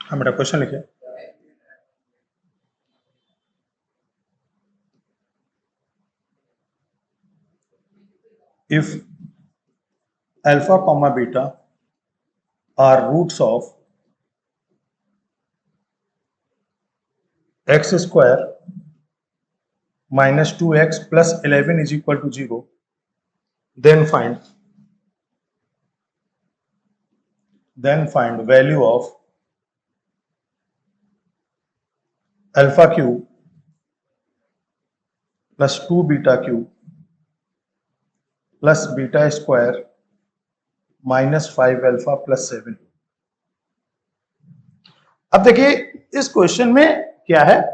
हाँ बेटा क्वेश्चन लिखे। If alpha comma beta are roots of x square minus 2x plus 11 is equal to 0, then find value of alpha cube plus 2 beta cube plus beta square minus 5 alpha plus 7। अब देखिए इस question में क्या है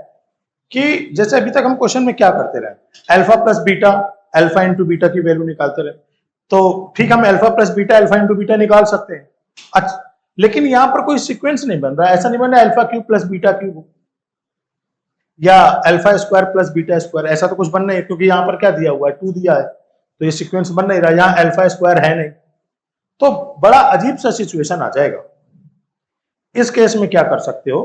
कि जैसे अभी तक हम क्वेश्चन में क्या करते रहे, alpha plus beta, alpha into beta की वैल्यू निकालते रहे। तो ठीक, हम alpha plus beta, alpha into beta निकाल सकते हैं। अच्छा, लेकिन यहां पर कोई सीक्वेंस नहीं बन रहा है। ऐसा नहीं बन रहा alpha cube plus beta cube या alpha square plus beta square, ऐसा तो कुछ बन नहीं है, क्योंकि यहां पर क्या दिया हुआ है, 2 दिया है, तो ये सीक्वेंस बन नहीं रहा। यहाँ अल्फा स्क्वायर है नहीं, तो बड़ा अजीब सा सिचुएशन आ जाएगा। इस केस में क्या कर सकते हो,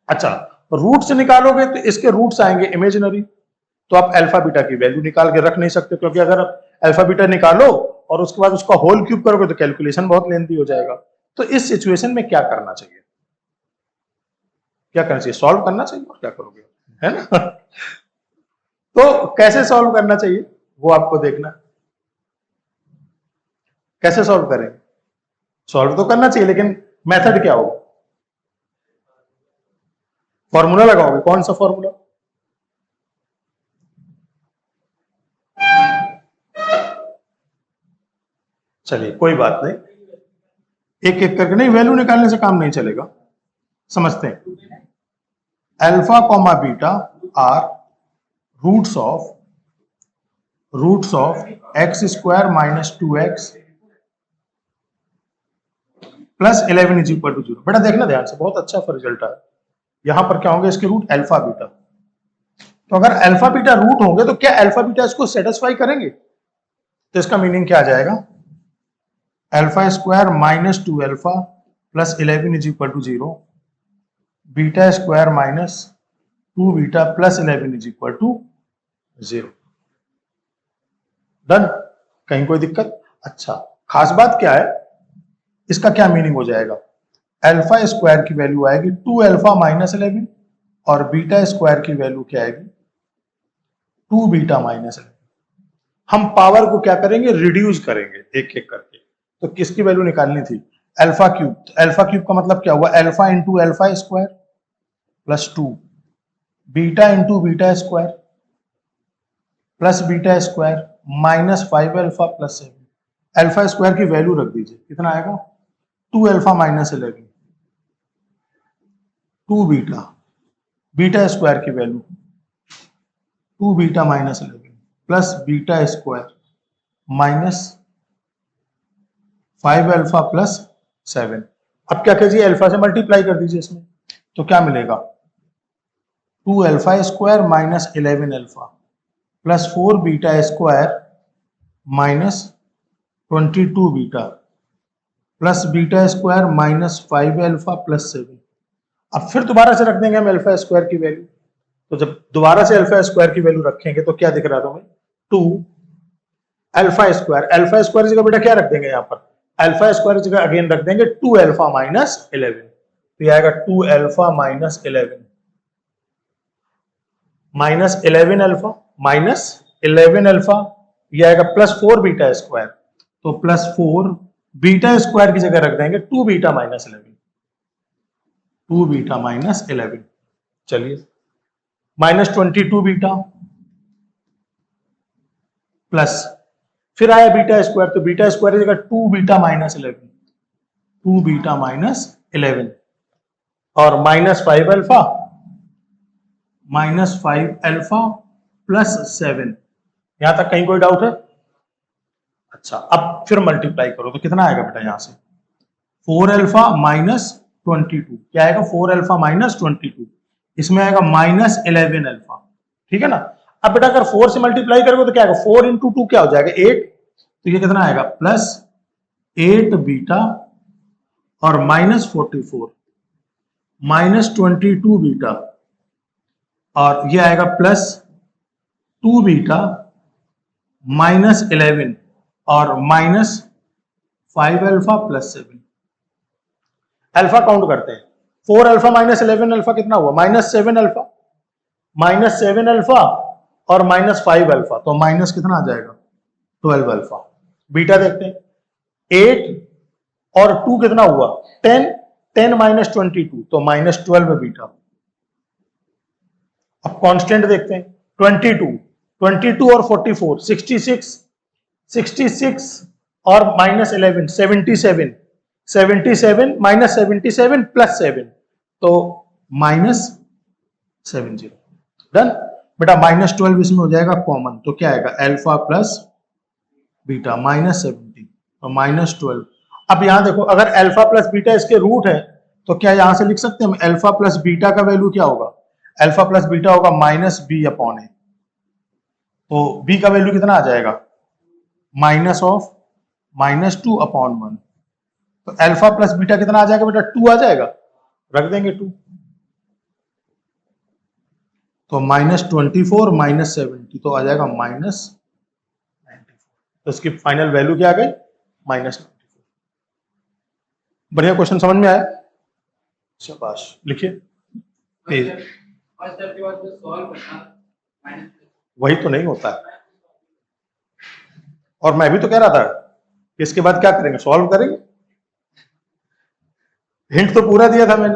अच्छा रूट्स निकालोगे तो इसके रूट्स आएंगे इमेजिनरी, तो आप अल्फा बीटा की वैल्यू निकाल के रख नहीं सकते, क्योंकि अगर आप अल्फा बीटा निकालो और उसके बाद उसका होल क्यूब करोगे तो कैलकुलेशन बहुत लेंथी हो जाएगा। तो इस सिचुएशन में क्या करना चाहिए, क्या करना चाहिए, सॉल्व करना चाहिए, और क्या करोगे, है ना। तो कैसे सॉल्व करना चाहिए वो आपको देखना, कैसे सॉल्व करेंगे। सॉल्व तो करना चाहिए, लेकिन मेथड क्या होगा, फॉर्मूला लगाओगे, कौन सा फॉर्मूला, चलिए कोई बात नहीं, एक एक करके नहीं, वैल्यू निकालने से काम नहीं चलेगा, समझते हैं। Alpha comma beta are roots of x square minus 2x plus 11 is equal to 0। बेटा देखना ध्यान से, बहुत अच्छा रिजल्ट है। यहां पर क्या होंगे, इसके रूट अल्फा बीटा। तो अगर अल्फा बीटा रूट होंगे तो क्या अल्फा बीटा इसको सेटिस्फाई करेंगे, तो इसका मीनिंग क्या आ जाएगा, alpha square minus 2 alpha plus 11 is equal to 0, beta square minus 2 beta plus 11 is equal to 0। Done, कहीं कोई दिक्कत। अच्छा, खास बात क्या है, इसका क्या मीनिंग हो जाएगा, अल्फा स्क्वायर की वैल्यू आएगी 2 अल्फा माइनस 11 और बीटा स्क्वायर की वैल्यू क्या आएगी 2 बीटा माइनस 11। हम पावर को क्या करेंगे, रिड्यूस करेंगे एक एक करके। तो किसकी वैल्यू निकालनी थी, अल्फा क्यूब। तो अल्फा क्यूब का मतलब क्या हुआ, alpha into alpha square plus 2 beta into beta square plus beta square minus 5 alpha plus 7। Alpha square की वैल्यू रख दीजिए, कितना आएगा 2 alpha minus 11, 2 beta, beta square की value 2 beta minus 11 plus beta square minus 5 alpha plus 7। अब क्या कीजिए, alpha से मल्टीप्लाई कर दीजिए इसमें, तो क्या मिलेगा 2 alpha square minus 11 alpha plus 4 beta square minus 22 beta plus beta square minus 5 alpha plus 7। अब फिर दोबारा से रख देंगे हम अल्फा स्क्वायर की वैल्यू। तो जब दोबारा से अल्फा स्क्वायर की वैल्यू रखेंगे तो क्या दिख रहा था हमें, 2 अल्फा स्क्वायर, अल्फा स्क्वायर जगह बेटा क्या रख देंगे, यहाँ पर अल्फा स्क्वायर जगह अगेन रख देंगे 2 अल्फा माइनस 11, तो ये आएगा 2 alpha minus 11 minus 11 alpha minus 11 alpha, ये आएगा प्लस 4 बीटा स्क्वायर, तो प्लस 4 बीटा स्क्वायर की जगह रख देंगे 2 बीटा माइनस 11, 2 बीटा माइनस 11। चलिए माइनस 22 बीटा प्लस फिर आया बीटा स्क्वायर, तो बीटा स्क्वायर की जगह 2 बीटा माइनस 11, 2 बीटा माइनस 11 और minus 5 alpha minus 5 alpha plus 7। यहां तक कहीं कोई डाउट है। अच्छा, अब फिर मल्टीप्लाई करो तो कितना आएगा बेटा, यहां से 4 अल्फा माइनस 22, क्या आएगा 4 अल्फा माइनस 22, इसमें आएगा माइनस 11 अल्फा, ठीक है ना। अब बेटा अगर 4 से मल्टीप्लाई करोगे तो क्या आएगा, 4 इंटू 2 क्या हो जाएगा 8, तो ये कितना आएगा प्लस 8 बीटा और माइनस 44, -22 बीटा, और ये आएगा +2 बीटा -11 और -5 अल्फा +7। अल्फा काउंट करते हैं। 4 अल्फा -11 अल्फा कितना हुआ? -7 अल्फा, -7 अल्फा और -5 अल्फा, तो माइनस कितना आ जाएगा? 12 अल्फा। बीटा देखते हैं, 8 और 2 कितना हुआ? 10, 10 -22 तो -12 बीटा। अब कांस्टेंट देखते हैं, 22 और 44, 66, 66 और -11, 77, 77 -77 +7 तो -70। डन बेटा। -12 इसमें हो जाएगा कॉमन, तो क्या आएगा? अल्फा प्लस बीटा -70 तो -12। अब यहां देखो, अगर अल्फा प्लस बीटा इसके रूट है तो क्या यहां से लिख सकते हैं हम अल्फा प्लस बीटा का वैल्यू क्या होगा? अल्फा प्लस बीटा होगा -b/a। तो b का वैल्यू कितना आ जाएगा? -2/1। तो अल्फा प्लस बीटा कितना आ जाएगा बेटा? 2 आ जाएगा, रख देंगे 2। तो -24 -70 तो आ जाएगा -94। तो इसकी फाइनल वैल्यू क्या आ गई? -94। बढ़िया क्वेश्चन, समझ में आया? शाबाश, लिखिए। वही तो नहीं होता है, और मैं भी तो कह रहा था कि इसके बाद क्या करेंगे? सॉल्व करेंगे। हिंट तो पूरा दिया था मैंने,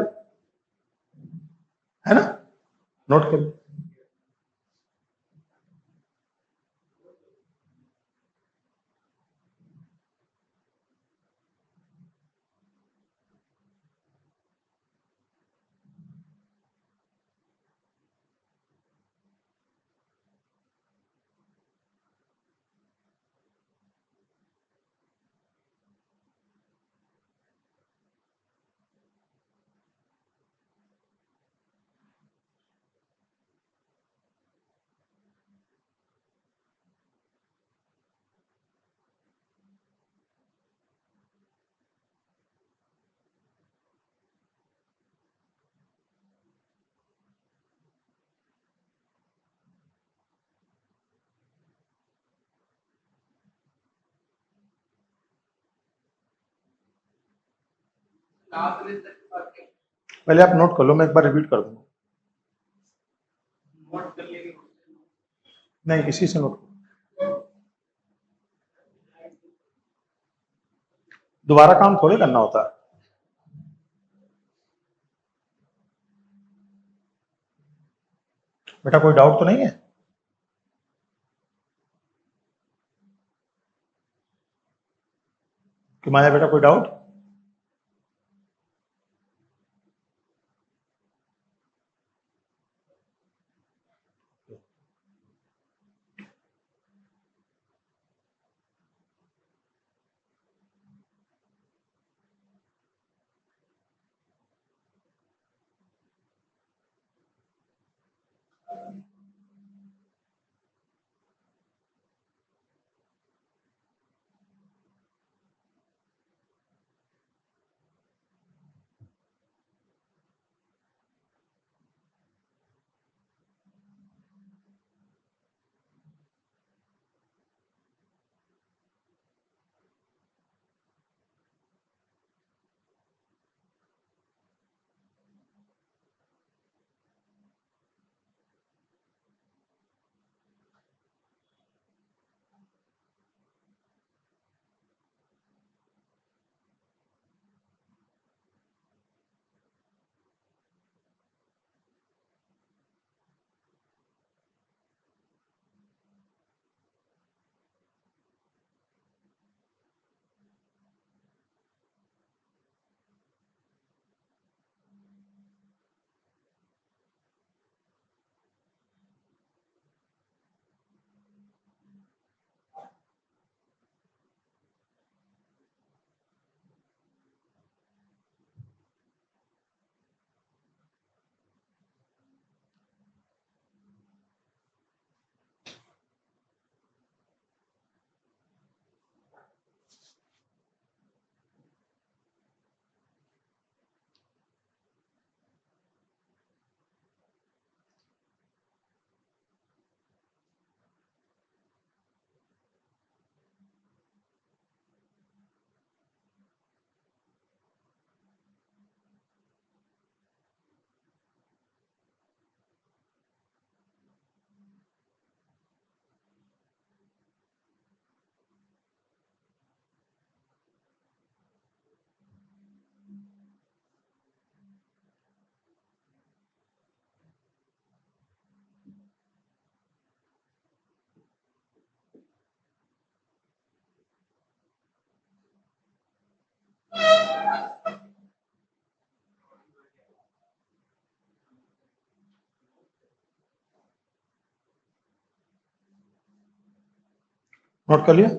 है ना? नोट करिए। पहले आप नोट कर लो, मैं एक बार रिपीट कर दूंगा। नहीं, इसी से नोट करो, दोबारा काम थोड़े करना होता है। बेटा कोई डाउट तो नहीं है? कि माया बेटा कोई डाउट? नोट कर लिया?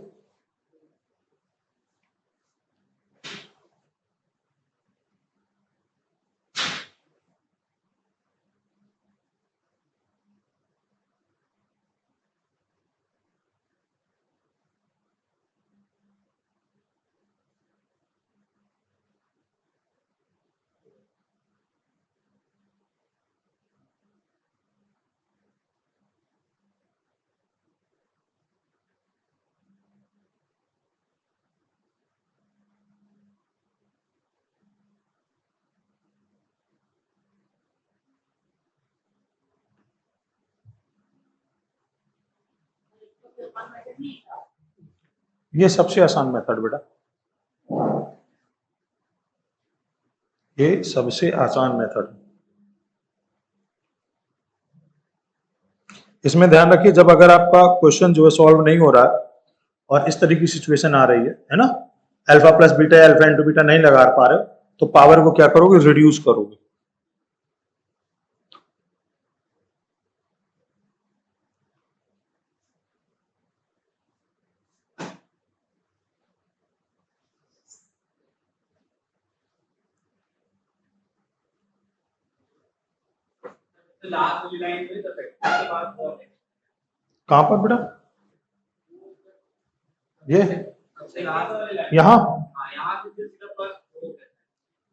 ये सबसे आसान मेथड बेटा, ये सबसे आसान मेथड। इसमें ध्यान रखिए, जब अगर आपका क्वेश्चन जो है सॉल्व नहीं हो रहा है और इस तरह की सिचुएशन आ रही है ना, alpha plus beta, alpha into beta नहीं लगा पा रहे हो, तो पावर को क्या करोगे, रिड्यूस करोगे। कहां पर बेटा? ये यहाँ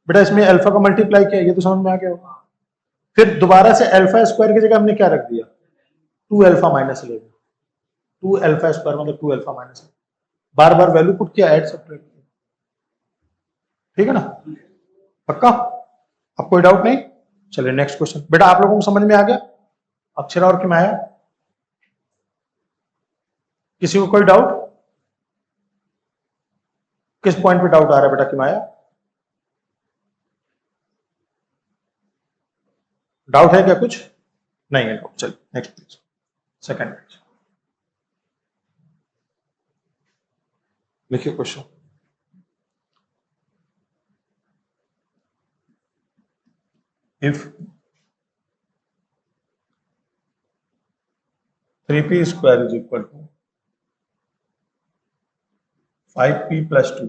बेटा, इसमें अल्फा का मल्टीप्लाई किया, ये तो समझ में आ गया होगा। फिर दोबारा से अल्फा स्क्वायर की जगह हमने क्या रख दिया, 2 अल्फा माइनस 11, 2 अल्फा स्क्वायर मतलब 2 अल्फा माइनस, बार बार वैल्यू पुट किया, ऐड सब्ट्रैक्ट किया, ठीक है ना? पक्का? अब कोई डाउट नहीं? चलिए नेक्स्ट क्वेश्चन। बेटा आप लोगों को समझ में आ गया? अक्षरा और किमाया, किसी को कोई डाउट? किस पॉइंट पे डाउट आ रहा है बेटा किमाया? डाउट है क्या कुछ? नहीं है डाउट। चलिए नेक्स्ट पेज, सेकंड पेज, लिखिए question. If 3p square is equal to 5p plus 2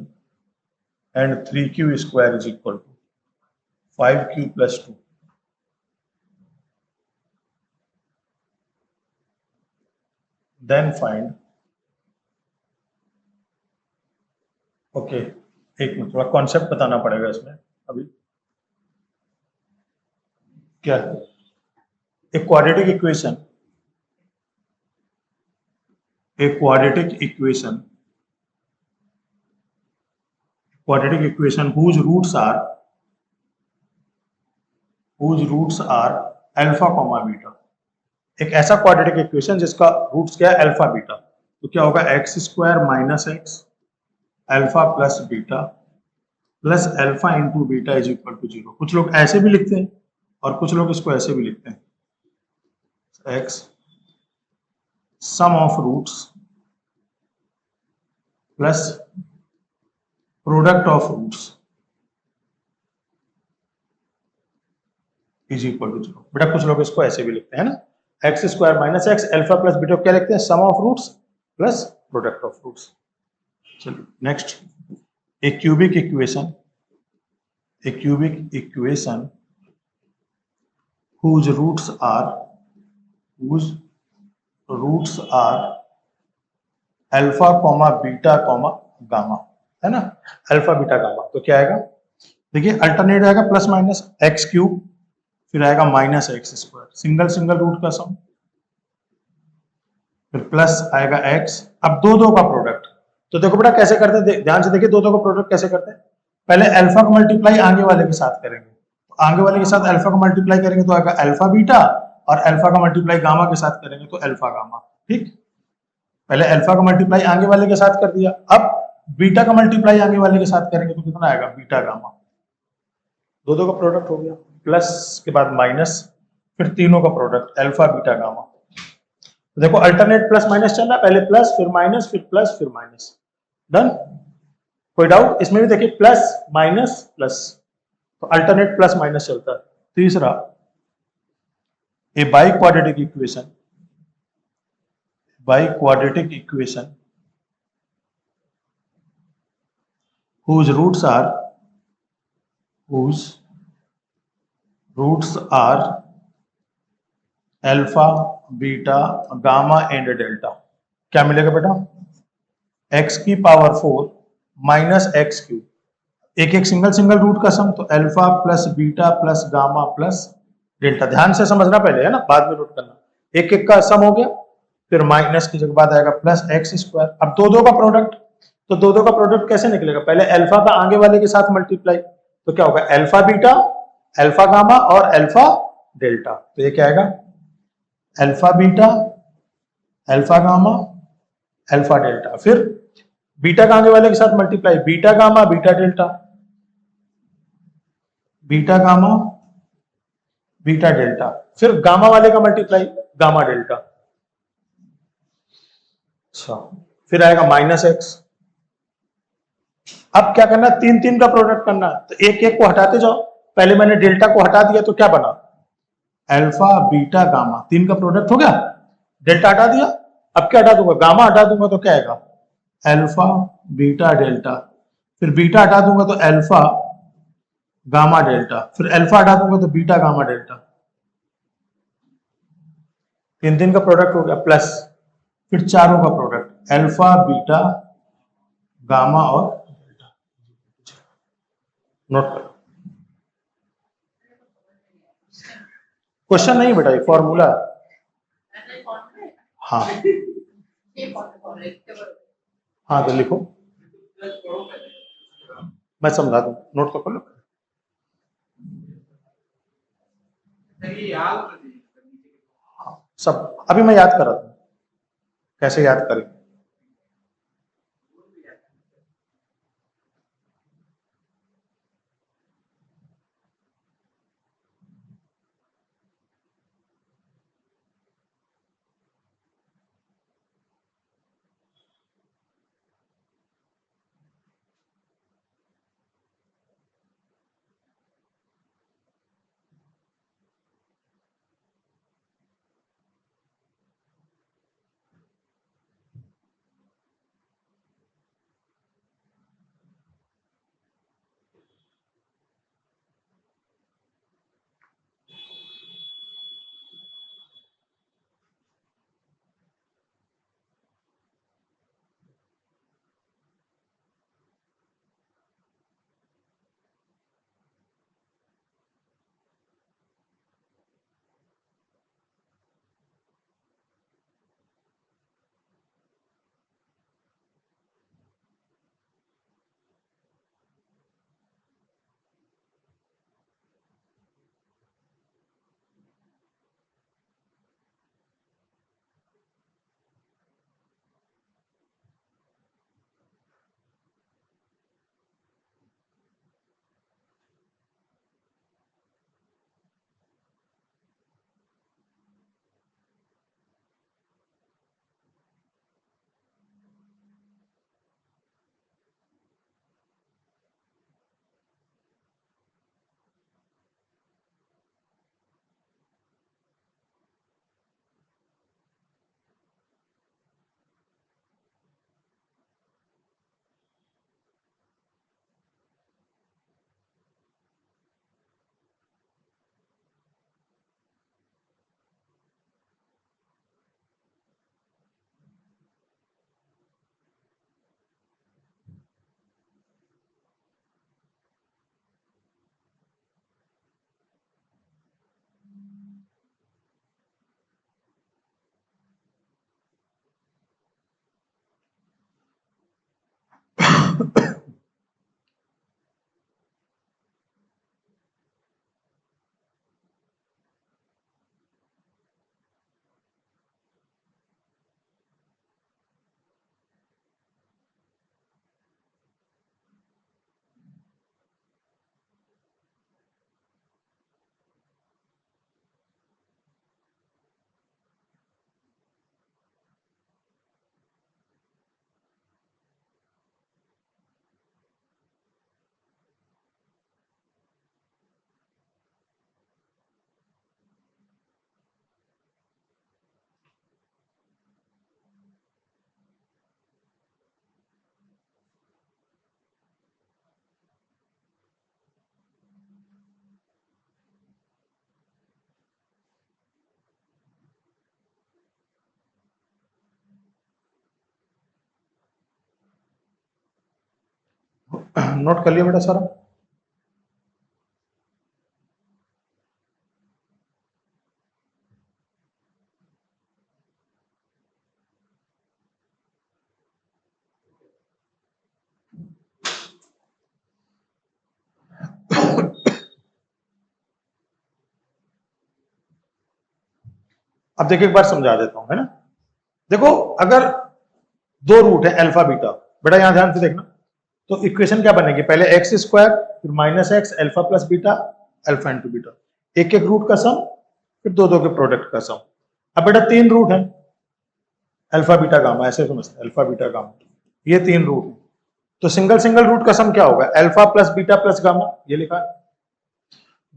and 3q square is equal to 5q plus 2, then find, okay एक मिनट, थोड़ा कॉन्सेप्ट बताना पड़ेगा इसमें अभी। क्या है? एक क्वाड्रेटिक इक्वेशन, एक quadratic equation whose roots are alpha comma beta. एक ऐसा क्वाड्रेटिक इक्वेशन जिसका रूट्स क्या है, अल्फा बीटा। तो क्या होगा, x square minus x alpha plus beta plus alpha into beta is equal to 0। कुछ लोग ऐसे भी लिखते हैं और कुछ लोग इसको ऐसे भी लिखते हैं, x sum of roots plus product of roots is equal to 0। बेटा कुछ लोग इसको ऐसे भी लिखते हैं ना, x square minus x alpha plus beta, क्या लिखते हैं, sum of roots plus product of roots. चलिए next, a cubic equation whose roots are alpha comma beta comma gamma, है ना, अल्फा बीटा गामा। तो क्या आएगा, देखिए अल्टरनेट आएगा प्लस माइनस एक्स क्यूब, फिर आएगा minus x square, single single root का सम, फिर प्लस आएगा एक्स। अब दो का प्रोडक्ट, तो देखो बेटा कैसे करते हैं, ध्यान से देखिए, दो का प्रोडक्ट कैसे करते हैं। पहले अल्फा का मल्टीप्लाई आगे वाले के साथ करेंगे, तो आगे वाले के साथ अल्फा का मल्टीप्लाई करेंगे तो आएगा अल्फा बीटा, और अल्फा का मल्टीप्लाई गामा के साथ करेंगे तो अल्फा गामा। ठीक, पहले अल्फा का मल्टीप्लाई आगे वाले के साथ कर दिया, अब बीटा का मल्टीप्लाई आगे वाले के साथ करेंगे तो कितना आएगा, बीटा गामा। दो का प्रोडक्ट हो गया, प्लस के बाद माइनस, फिर तीनों का प्रोडक्ट अल्फा बीटा गामा। तो देखो अल्टरनेट प्लस माइनस चल रहा है, पहले प्लस फिर माइनस फिर प्लस फिर माइनस, डन। कोई डाउट? इसमें भी देखिए प्लस माइनस प्लस, तो अल्टरनेट प्लस माइनस चलता है। तीसरा, a by quadratic equation whose roots are alpha, beta, gamma and delta. क्या मिलेगा बेटा? x की पावर 4 माइनस एक्स क्यूब, एक एक सिंगल रूट का सम, तो alpha plus beta plus gamma plus delta. ध्यान से समझना पहले, है ना, बाद में नोट करना। एक एक का सम हो गया, फिर माइनस की जगह बाद आएगा प्लस एक्स स्क्वायर। अब दो का प्रोडक्ट, तो दो का प्रोडक्ट कैसे निकलेगा? पहले अल्फा का आगे वाले के साथ मल्टीप्लाई, तो क्या होगा? अल्फा बीटा, अल्फा गामा और अल्फा डेल्टा। तो ये क्या आएगा? Alpha beta, alpha gamma, alpha delta. फिर बीटा का आगे वाले के साथ multiply, beta gamma beta delta, beta gamma beta delta. फिर गामा वाले का मल्टीप्लाई, गामा डेल्टा। अच्छा, फिर आएगा माइनस एक्स। अब क्या करना? तीन का प्रोडक्ट करना, तो एक एक को हटाते जाओ। पहले मैंने डेल्टा को हटा दिया तो क्या बना? अल्फा बीटा गामा, तीन का प्रोडक्ट हो गया। डेल्टा हटा दिया, अब क्या हटा दूंगा? गामा हटा दूंगा तो क्या आएगा? Alpha beta delta. फिर बीटा हटा दूंगा तो अल्फा गामा डेल्टा। फिर अल्फा हटा दूंगा तो बीटा गामा डेल्टा। तीन का प्रोडक्ट हो गया, प्लस फिर चारों का प्रोडक्ट, अल्फा बीटा गामा और डेल्टा। नोट करो, क्वेश्चन नहीं बेटा, ये फॉर्मूला। हाँ हाँ, तो लिखो, मैं समझा दूं, नोट तो कर लो। हाँ, सब अभी मैं याद कर रहा था, कैसे याद करें। नोट कर लिया बेटा सारा? अब देखिए एक बार समझा देता हूं, है ना। देखो अगर दो रूट है अल्फा बीटा, बेटा यहां ध्यान से देखना, तो इक्वेशन क्या बनेगी, पहले एक्स स्क्वायर फिर minus x alpha plus beta alpha into beta, एक एक रूट का सम फिर दो दो के प्रोडक्ट का सम। अब बेटा तीन रूट है अल्फा बीटा गामा, ऐसे समझते हैं अल्फा बीटा गामा, ये तीन रूट है, तो सिंगल सिंगल रूट का सम क्या होगा, alpha plus beta plus gamma, ये लिखा है।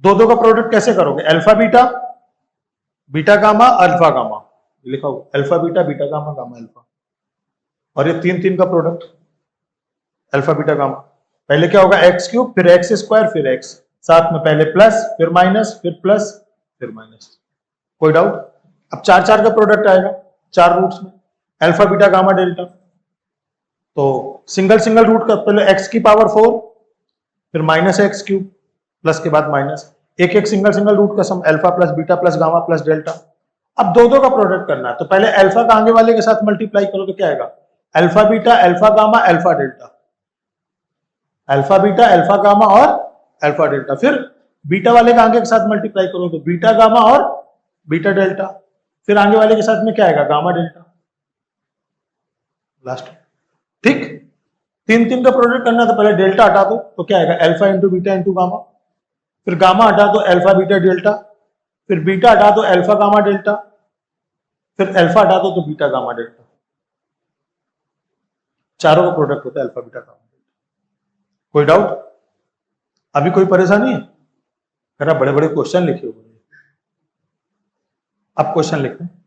दो दो का प्रोडक्ट कैसे करोगे, alpha beta beta gamma alpha gamma, ये लिखा होगा alpha beta beta gamma gamma alpha, और ये तीन तीन का प्रोडक्ट अल्फा बीटा गामा, पहले क्या होगा एक्स क्यूब फिर एक्स स्क्वायर फिर एक्स, साथ में पहले प्लस फिर माइनस फिर प्लस फिर माइनस, कोई डाउट। अब चार चार का प्रोडक्ट आएगा चार रूट्स में, अल्फा बीटा गामा डेल्टा, तो सिंगल सिंगल रूट का पहले एक्स की पावर 4 फिर माइनस एक्स क्यूब प्लस के बाद माइनस, एक एक सिंगल सिंगल रूट का sum alpha plus beta plus gamma plus delta. अब दो दो का प्रोडक्ट करना है, तो पहले अल्फा का आगे वाले के साथ मल्टीप्लाई करो तो क्या आएगा, alpha beta alpha gamma alpha delta, alpha beta alpha gamma और अल्फा डेल्टा, फिर बीटा वाले का आगे के साथ मल्टीप्लाई करो तो बीटा गामा और बीटा डेल्टा, फिर आगे वाले के साथ में क्या आएगा, गामा डेल्टा लास्ट। ठीक, तीन तीन का प्रोडक्ट करना, तो पहले डेल्टा हटा दो तो क्या आएगा, alpha into beta into gamma, फिर गामा हटा दो अल्फा बीटा डेल्टा, फिर बीटा हटा दो अल्फा गामा डेल्टा, फिर अल्फा हटा दो तो बीटा गामा डेल्टा, चारों का प्रोडक्ट होता है अल्फा बीटा गामा डेल्टा। कोई डाउट, अभी कोई परेशानी है, मेरा बड़े बड़े क्वेश्चन लिखे हुए हैं, अब क्वेश्चन लिखते हैं।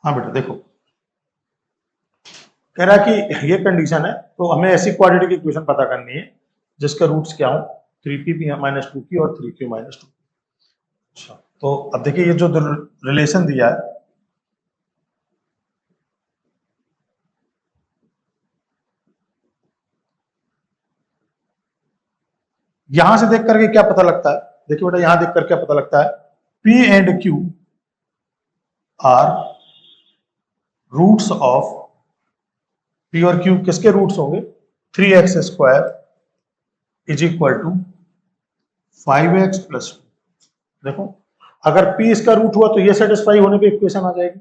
हाँ बेटा देखो, कह रहा है कि ये कंडीशन है, तो हमें ऐसी क्वाड्रेटिक इक्वेशन पता करनी है जिसके रूट्स क्या हो, 3p माइनस 2p और 3q माइनस 2। अच्छा, तो अब देखिए ये जो रिलेशन दिया है, यहां से देख करके क्या पता लगता है, देखिए बेटा यहां देख कर क्या पता लगता है, p and q are roots of, p और q किसके रूट्स होंगे, 3x square is equal to 5x plus 2। देखो अगर p इसका रूट हुआ तो ये सेटिस्फाई होने पे इक्वेशन आ जाएगी,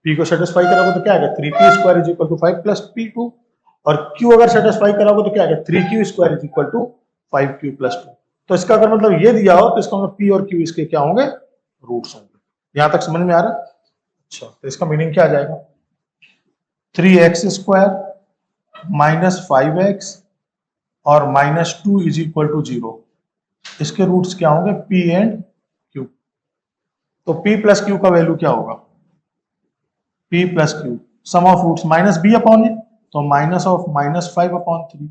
p को सेटिस्फाई कराओगे तो क्या आएगा, 3p square is equal to 5 plus p2, और q अगर सेटिस्फाई कराओगे तो क्या आएगा, 3q square is equal to 5q plus 2। तो इसका अगर मतलब ये दिया हो तो इसका मतलब p और q इसके क्या होंगे, रूट्स होंगे। यहां तक समझ में आ रहा है। अच्छा, तो इसका मीनिंग क्या आ जाएगा, 3x स्क्वायर माइनस 5x और माइनस 2 इज इक्वल टू 0, इसके रूट्स क्या होंगे, p एंड q। तो p प्लस q का वैल्यू क्या होगा, p plus q sum of roots minus b upon a, तो माइनस ऑफ माइनस 5 अपॉन 3,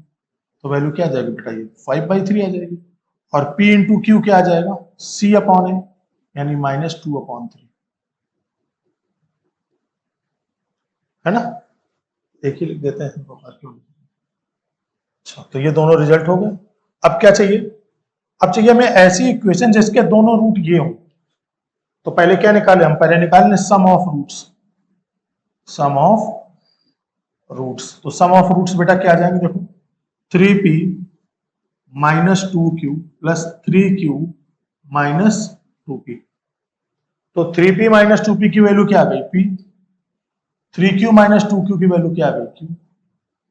तो वैल्यू क्या आ जाएगी बेटा, ये 5/3 आ जाएगी, और p इंटू क्यू क्या आ जाएगा, c अपॉन ए यानी माइनस 2 अपॉन 3, है ना, एक ही लिख देते हैं। अच्छा, तो ये दोनों रिजल्ट हो गए। अब क्या चाहिए, अब चाहिए हमें ऐसी इक्वेशन जिसके दोनों रूट ये हो। तो पहले क्या निकाले हम, पहले निकाले sum of roots, sum of roots. तो सम ऑफ रूट्स बेटा क्या आ जाएंगे, देखो 3p minus 2q plus 3q minus 2p। तो 3p माइनस 2p की वैल्यू क्या आ गई p, 3q माइनस 2q की वैल्यू क्या आ गई q।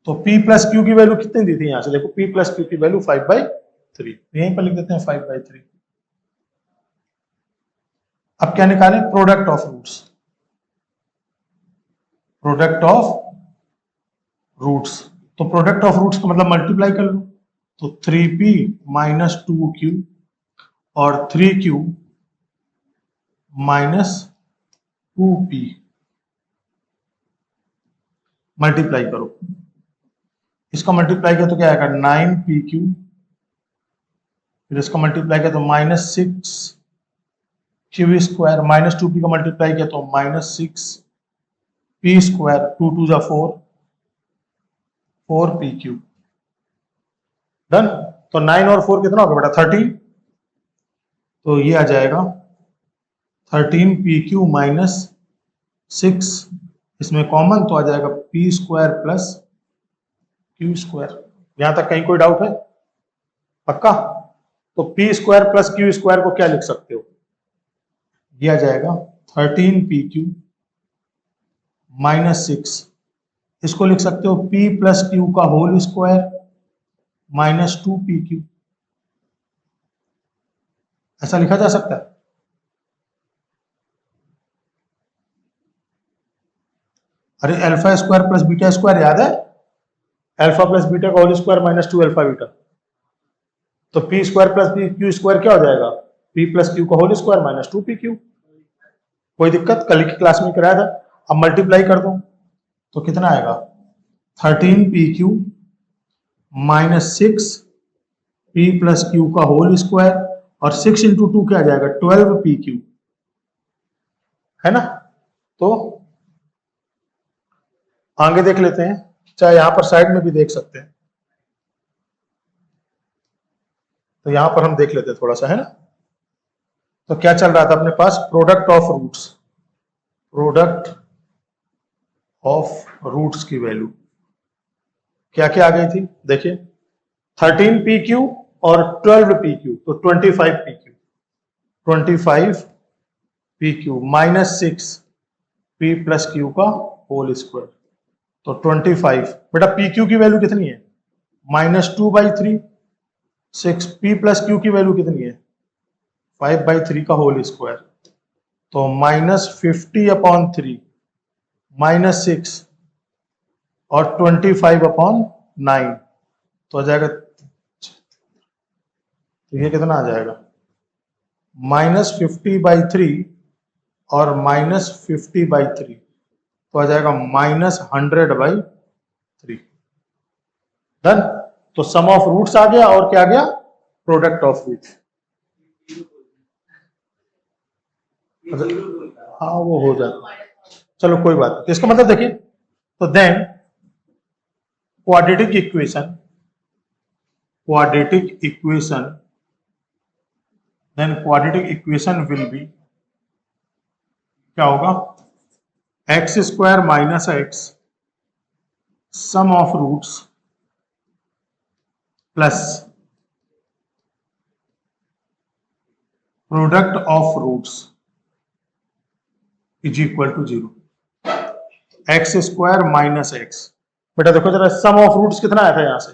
तो p प्लस q की वैल्यू कितनी दी थी यहां से, देखो p प्लस q की वैल्यू 5/3, यहीं पर लिख देते हैं 5/3। अब क्या निकालें, product of roots, product of roots. तो प्रोडक्ट ऑफ रूट्स का मतलब मल्टीप्लाई कर लो, तो 3p माइनस 2q और 3q माइनस 2p मल्टीप्लाई करो। इसका मल्टीप्लाई किया तो क्या आएगा 9pq, फिर इसका मल्टीप्लाई किया तो minus 6q square, minus 2p का मल्टीप्लाई किया तो माइनस 6p स्क्वायर, 2 2 जा 4, 4pq। डन। तो 9 और 4 कितना होगा बेटा 13, तो ये आ जाएगा 13pq माइनस 6, इसमें कॉमन तो आ जाएगा p square plus q square. यहां तक कहीं कोई डाउट है, पक्का। तो p square plus q square को क्या लिख सकते हो, ये आ जाएगा 13pq माइनस 6, इसको लिख सकते हो p प्लस q का होल स्क्वायर माइनस 2pq, ऐसा लिखा जा सकता है। अरे alpha square plus beta square याद है, अल्फा प्लस बीटा का whole square minus 2 alpha beta. तो p square plus q square क्या हो जाएगा, पी प्लस क्यू का होल स्क्वायर माइनस 2pq। कोई दिक्कत, कल की क्लास में कराया था। अब मल्टीप्लाई कर दो तो कितना आएगा 13pq minus 6p plus q का होल स्क्वायर, और 6 इंटू 2 क्या आ जाएगा 12pq, है ना। तो आगे देख लेते हैं, चाहे यहां पर साइड में भी देख सकते हैं। तो यहां पर हम देख लेते हैं थोड़ा सा, है ना। तो क्या चल रहा था अपने पास, product of roots, product of roots की वैल्यू क्या क्या आ गई थी, देखिए 13pq और 12pq, तो 25pq, 25pq minus 6p plus q का होल स्क्वायर। तो 25 बेटा pq की वैल्यू कितनी है -2/3, 6p प्लस क्यू की वैल्यू कितनी है 5/3 का होल स्क्वायर। तो -50/3 -6 और 25/9, तो आ जाएगा, तो ये कितना आ जाएगा -50/3 और -50/3, तो आ जाएगा -100/3। डन। तो सम ऑफ रूट्स आ गया, और क्या आ गया, प्रोडक्ट ऑफ रूट्स। हाँ वो हो जाता, चलो कोई बात नहीं। तो इसका मतलब देखिए, तो then quadratic equation, quadratic equation, then quadratic equation will be, क्या होगा, x square minus x sum of roots plus product of roots is equal to 0। X square minus x, बेटा देखो जरा सम ऑफ रूट्स कितना आया था यहां से,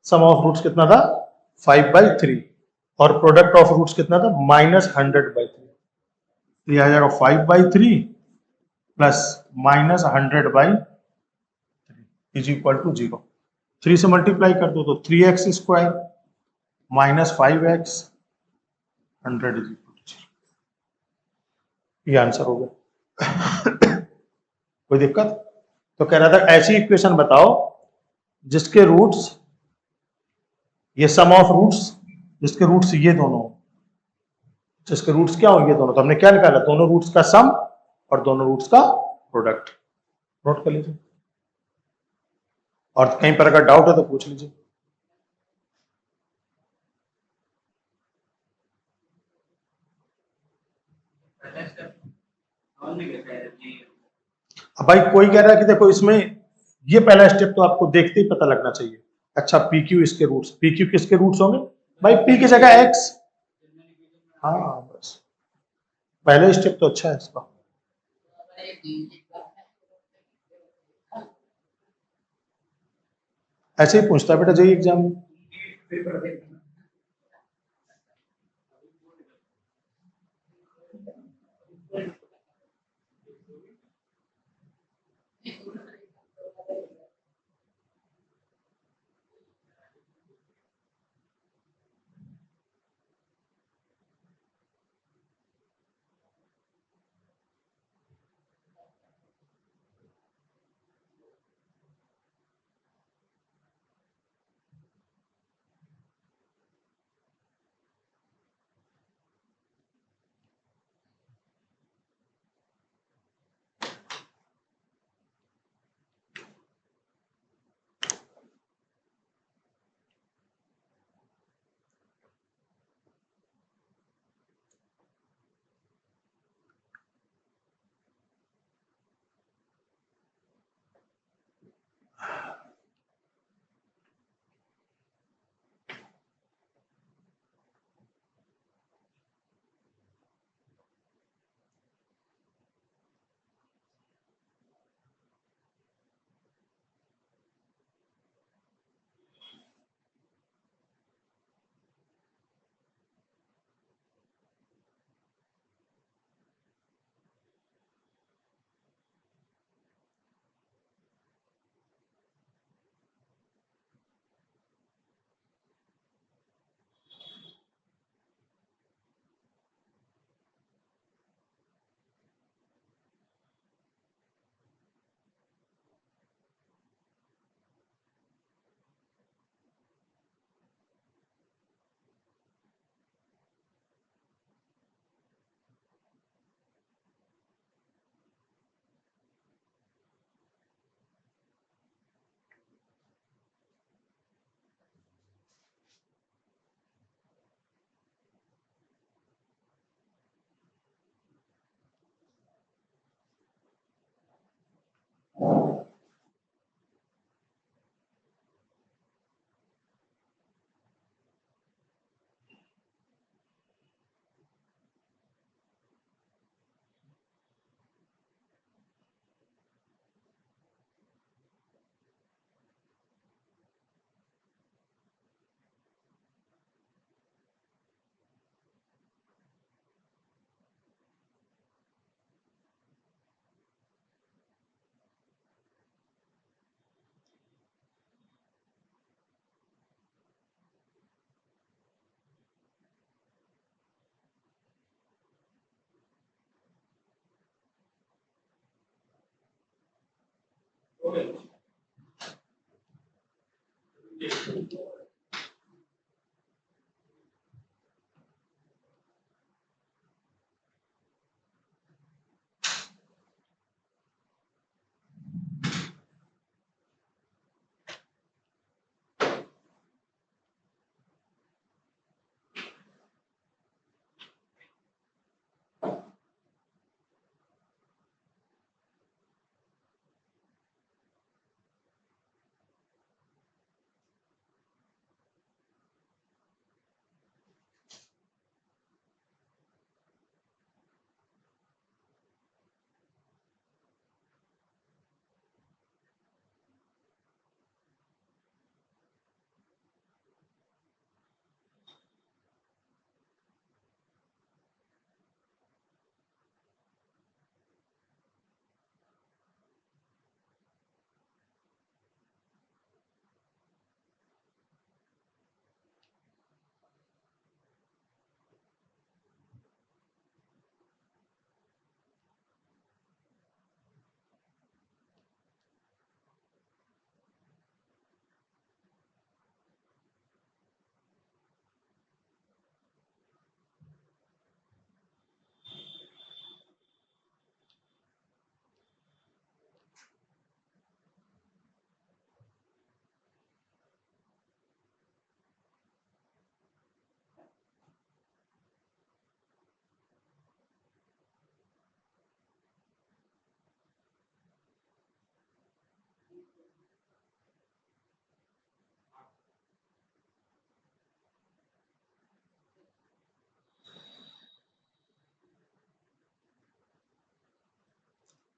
सम ऑफ रूट्स कितना था 5/3, और प्रोडक्ट ऑफ रूट्स कितना था -100/3। ये आ जाएगा 5/3 प्लस -100/3 इज इक्वल टू 0। 3 से मल्टीप्लाई कर दो तो 3x square minus 5x 100 is equal to 0। ये आंसर हो गया। कोई दिक्कत। तो कह रहा था ऐसी इक्वेशन बताओ जिसके रूट्स, ये सम ऑफ रूट्स, जिसके रूट्स ये दोनों, जिसके रूट्स क्या हो ये दोनों, तो हमने क्या निकाला, दोनों रूट्स का सम और दोनों रूट्स का प्रोडक्ट। नोट कर लीजिए, और कहीं पर अगर डाउट है तो पूछ लीजिए। अब भाई कोई कह रहा है कि देखो इसमें ये पहला स्टेप तो आपको देखते ही पता लगना चाहिए। अच्छा पी क्यू इसके रूट्स, पी क्यू किसके रूट्स होंगे भाई, पी की जगह एक्स। हाँ बस पहले स्टेप तो अच्छा है इसका। ऐसे ही पूछता है बेटा जेई एग्जाम में।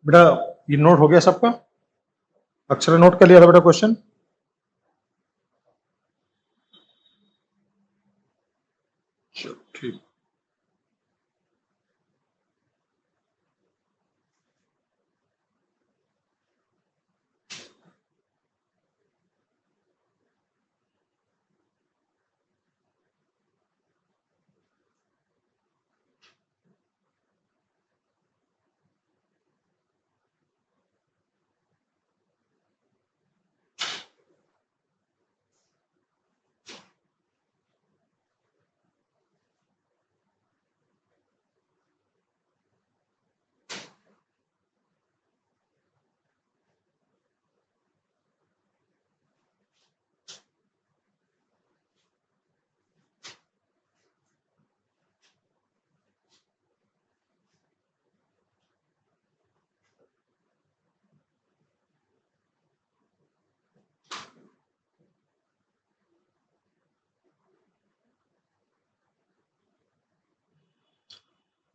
बेटा ये नोट हो गया सबका? अक्षर नोट कर लिया था बेटा क्वेश्चन? ठीक।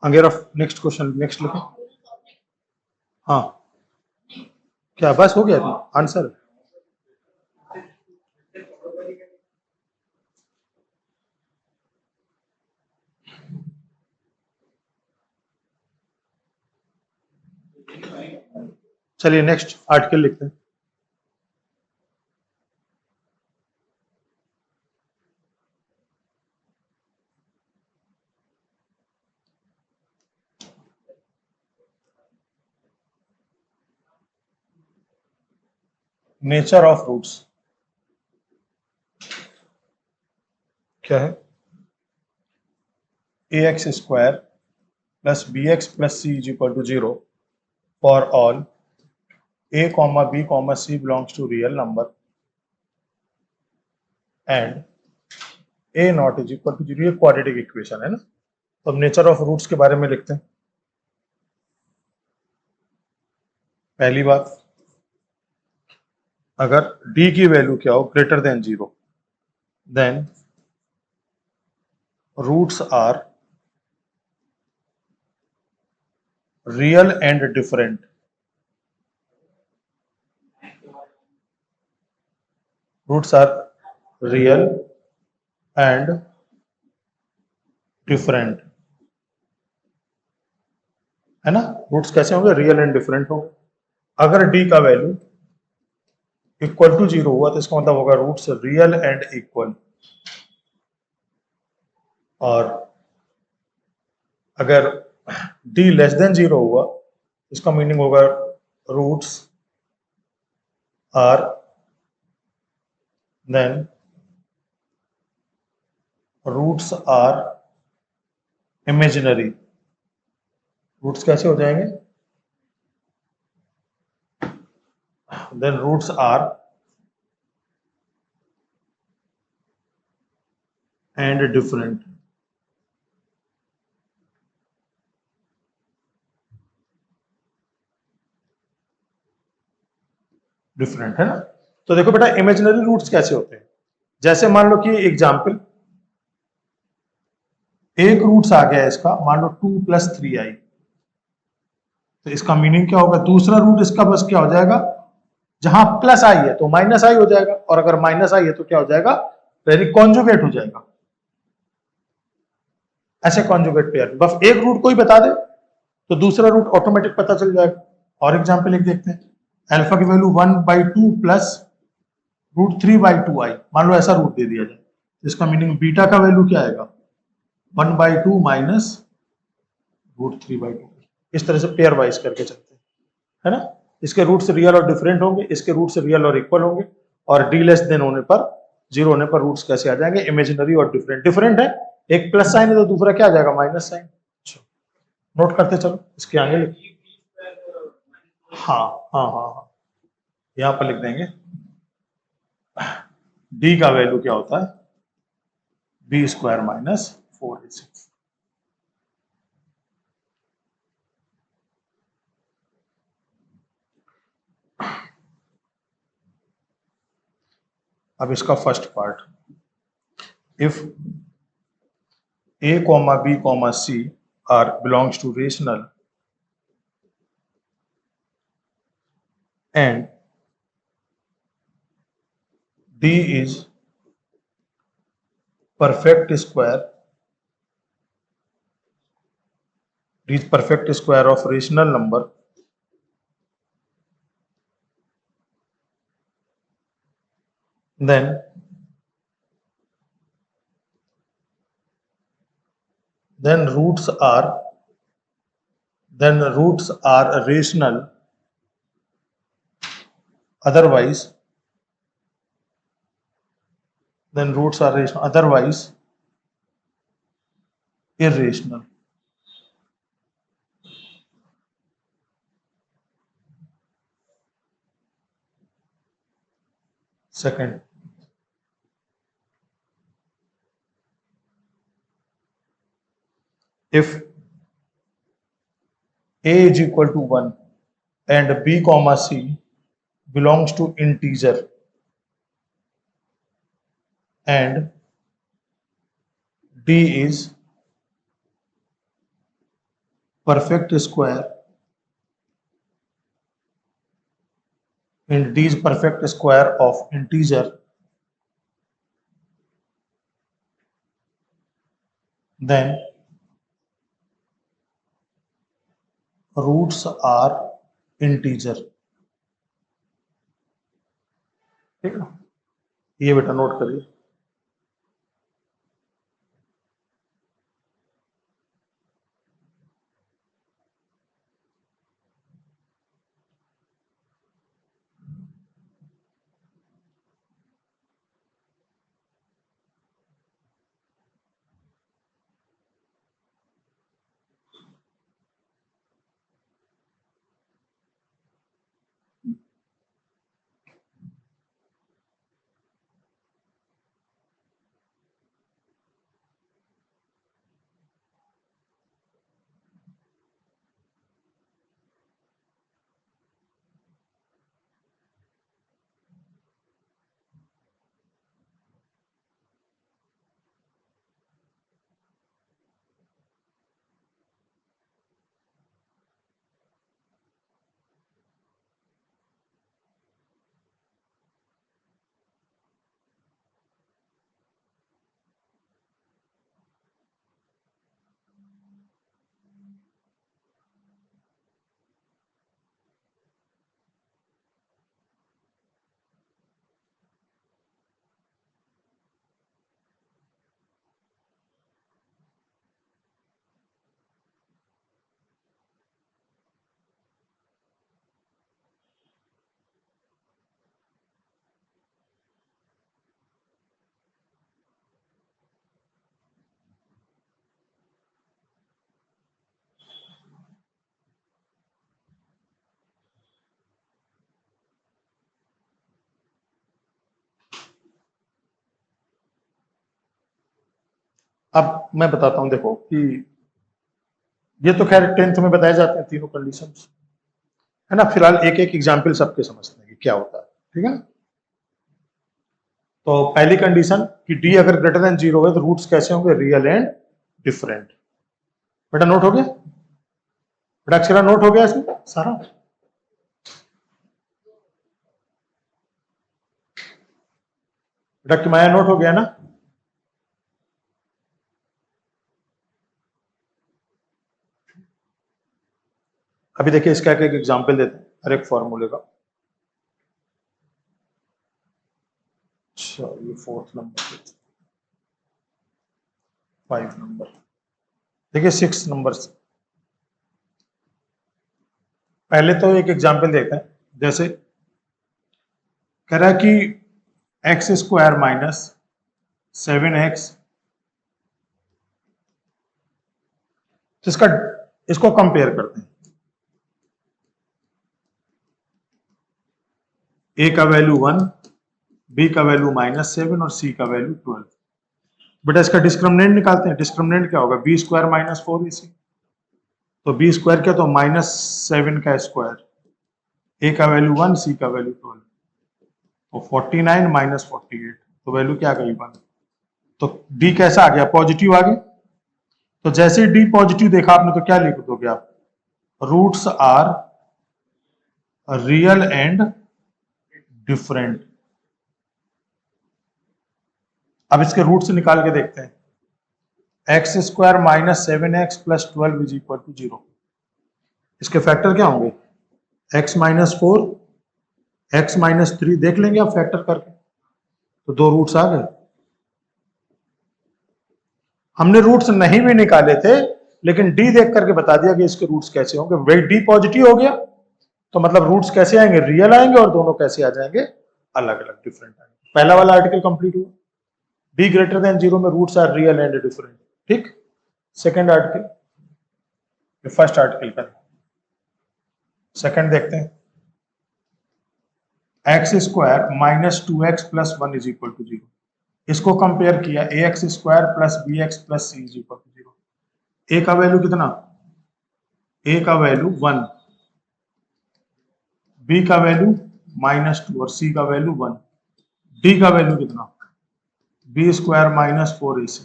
अंगेरा नेक्स्ट क्वेश्चन, नेक्स्ट लिखो। हाँ क्या बस हो गया आंसर? चलिए नेक्स्ट आर्टिकल लिखते हैं। नेचर ऑफ रूट्स क्या है? ax square plus bx plus c is equal to 0 for all a comma b comma c belongs to real number and a not is equal to 0। ये quadratic equation है ना। तो अब nature of roots के बारे में लिखते हैं। पहली बात, अगर d की वैल्यू क्या हो greater than 0 then roots are real and different. Roots are real and different, है ना। रूट्स कैसे होंगे? रियल एंड डिफरेंट होंगे। अगर d का वैल्यू इक्वल टू 0 हुआ तो इसका मतलब होगा रूट्स रियल एंड इक्वल। और अगर d लेस देन 0 हुआ इसका मीनिंग होगा roots are then roots are imaginary. Roots कैसे हो जाएंगे? Then roots are and different. Different है ना। तो देखो बेटा इमेजिनरी रूट्स कैसे होते हैं। जैसे मान लो कि एग्जाम्पल, एक रूट्स आ गया इसका, मान लो 2 + 3i, तो इसका मीनिंग क्या होगा? दूसरा रूट इसका बस क्या हो जाएगा? जहां प्लस आई है तो माइनस आई हो जाएगा, और अगर माइनस आई है तो क्या हो जाएगा? वेरी कॉन्जुगेट हो जाएगा। ऐसे कॉन्जुगेट पेयर बस एक रूट कोई बता दे तो दूसरा रूट ऑटोमेटिक पता चल जाएगा। और एग्जाम्पल एक देखते हैं, अल्फा की वैल्यू 1/2 प्लस √3/2i, मान लो ऐसा रूट दे दिया जाए, तो इसका मीनिंग बीटा का वैल्यू क्या आएगा? 1/2 माइनस √3/2। इस तरह से पेयर वाइज करके चलते हैं, है ना। इसके रूट्स रियल और डिफरेंट होंगे, इसके रूट्स रियल और इक्वल होंगे, और डी लेस देन होने पर 0 होने पर रूट्स कैसे आ जाएंगे? इमेजिनरी और डिफरेंट। डिफरेंट है, एक प्लस साइन है तो दूसरा क्या आ जाएगा? Minus sign. नोट करते चलो, इसके आगे लिख। हाँ हाँ हाँ हाँ, यहाँ पर लिख देंगे डी का वैल्यू क्या होता है? b² minus 4ac। अब इसका first part, if a, b, c are belongs to rational and D is perfect square. D is perfect square of rational number then roots are rational, otherwise irrational. Second, if A is equal to 1 and B comma C belongs to integer and D is perfect square and D is perfect square of integer, then roots are integer. ठीक है, ये बेटा note करिए. अब मैं बताता हूं, देखो कि ये तो खैर 10th में बताए जाते हैं तीनों कंडीशंस, है ना. फिलहाल एक एक एग्जाम्पल सबके समझते हैं कि क्या होता है. ठीक है, तो पहली कंडीशन कि डी अगर ग्रेटर देन 0 है तो रूट्स कैसे होंगे, रियल एंड डिफरेंट. बेटा नोट हो गया, बेटा अक्षरा नोट हो गया इसमें सारा. बेटा किमाया नोट हो गया ना. अभी देखिए इसका एक एग्जाम्पल देते हैं हर एक फॉर्मूले का. अच्छा, ये 4th नंबर, 5 नंबर, देखिए 6 नंबर. पहले तो एक एग्जाम्पल देखते हैं. जैसे कह रहा है कि एक्स स्क्वायर माइनस 7x, तो इसको कंपेयर करते हैं. ए का वैल्यू 1, बी का वैल्यू -7 और सी का वैल्यू 12. बेटा इसका डिस्क्रिमिनेंट निकालते हैं. डिस्क्रिमिनेंट क्या होगा, बी स्क्वायर माइनस 4ac. तो बी स्क्वायर क्या, तो -7 का स्क्वायर, ए का वैल्यू 1, सी का वैल्यू 12, तो 49 माइनस 48, तो वैल्यू क्या आ गई 1. तो डी कैसा आ गया, पॉजिटिव आ गया. तो जैसे डी पॉजिटिव देखा आपने तो क्या लिख दोगे आप, roots are real and different. अब इसके रूट से निकाल के देखते हैं। X square minus 7x plus 12 is equal to 0। इसके फैक्टर क्या होंगे? x माइनस 4, x माइनस 3 देख लेंगे आप फैक्टर करके, तो दो रूट्स आ गए। हमने रूट्स नहीं भी निकाले थे, लेकिन डी देख करके बता दिया कि इसके रूट्स कैसे होंगे। वे डी पॉजिटिव हो गया तो मतलब रूट्स कैसे आएंगे? रियल आएंगे। और दोनों कैसे आ जाएंगे? अलग अलग, डिफरेंट आएंगे। पहला वाला आर्टिकल कंप्लीट हुआ। डी ग्रेटर देन 0 में roots are real and different. ठीक। सेकेंड आर्टिकल, फर्स्ट आर्टिकल का सेकेंड देखते हैं। X square minus 2x plus 1 is equal to 0। इसको कंपेयर किया a x square plus b x plus c is equal to 0। A का value कितना? ए का value 1, B का वैल्यू -2 और सी का वैल्यू 1। डी का वैल्यू कितना? B square minus 4ac।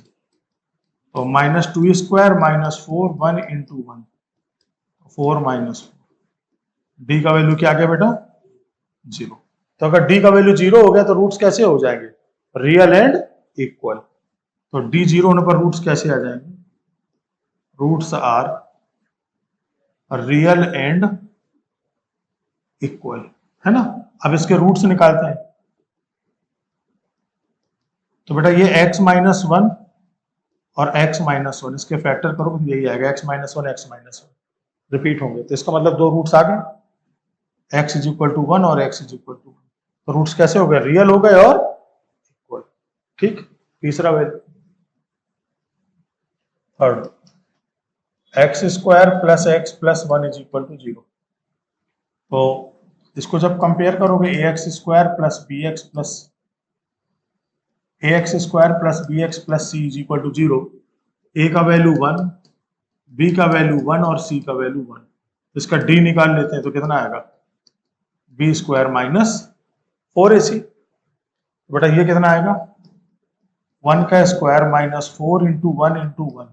तो -2 स्क्वायर -4, 1 इंटू 1, 4 -4। डी का वैल्यू क्या आ गया बेटा? 0। तो अगर डी का वैल्यू 0 हो गया तो रूट्स कैसे हो जाएंगे? Real and equal. तो डी 0 होने पर रूट्स कैसे आ जाएंगे? Roots are real and equal, है ना। अब इसके रूट्स निकालते हैं। तो बेटा ये x माइनस 1 और x माइनस 1, इसके फैक्टर करो तो यही आएगा, x minus 1 x minus 1 repeat होंगे। तो इसका मतलब दो रूट्स आ गए, x इज इक्वल टू 1 और x इज इक्वल टू 1। तो रूट्स कैसे हो गए? रियल हो गए और इक्वल। ठीक। तीसरा value, third, x square plus x plus 1 is equal to 0। तो इसको जब कंपेयर करोगे a x square plus b x plus a x square plus b x plus c is equal to 0। A का value 1, B का value 1 और C का value 1। इसका D निकाल लेते हैं तो कितना आएगा? B square minus 4ac। बेटा ये कितना आएगा? 1 का स्क्वायर माइनस 4 इंटू 1 इंटू 1।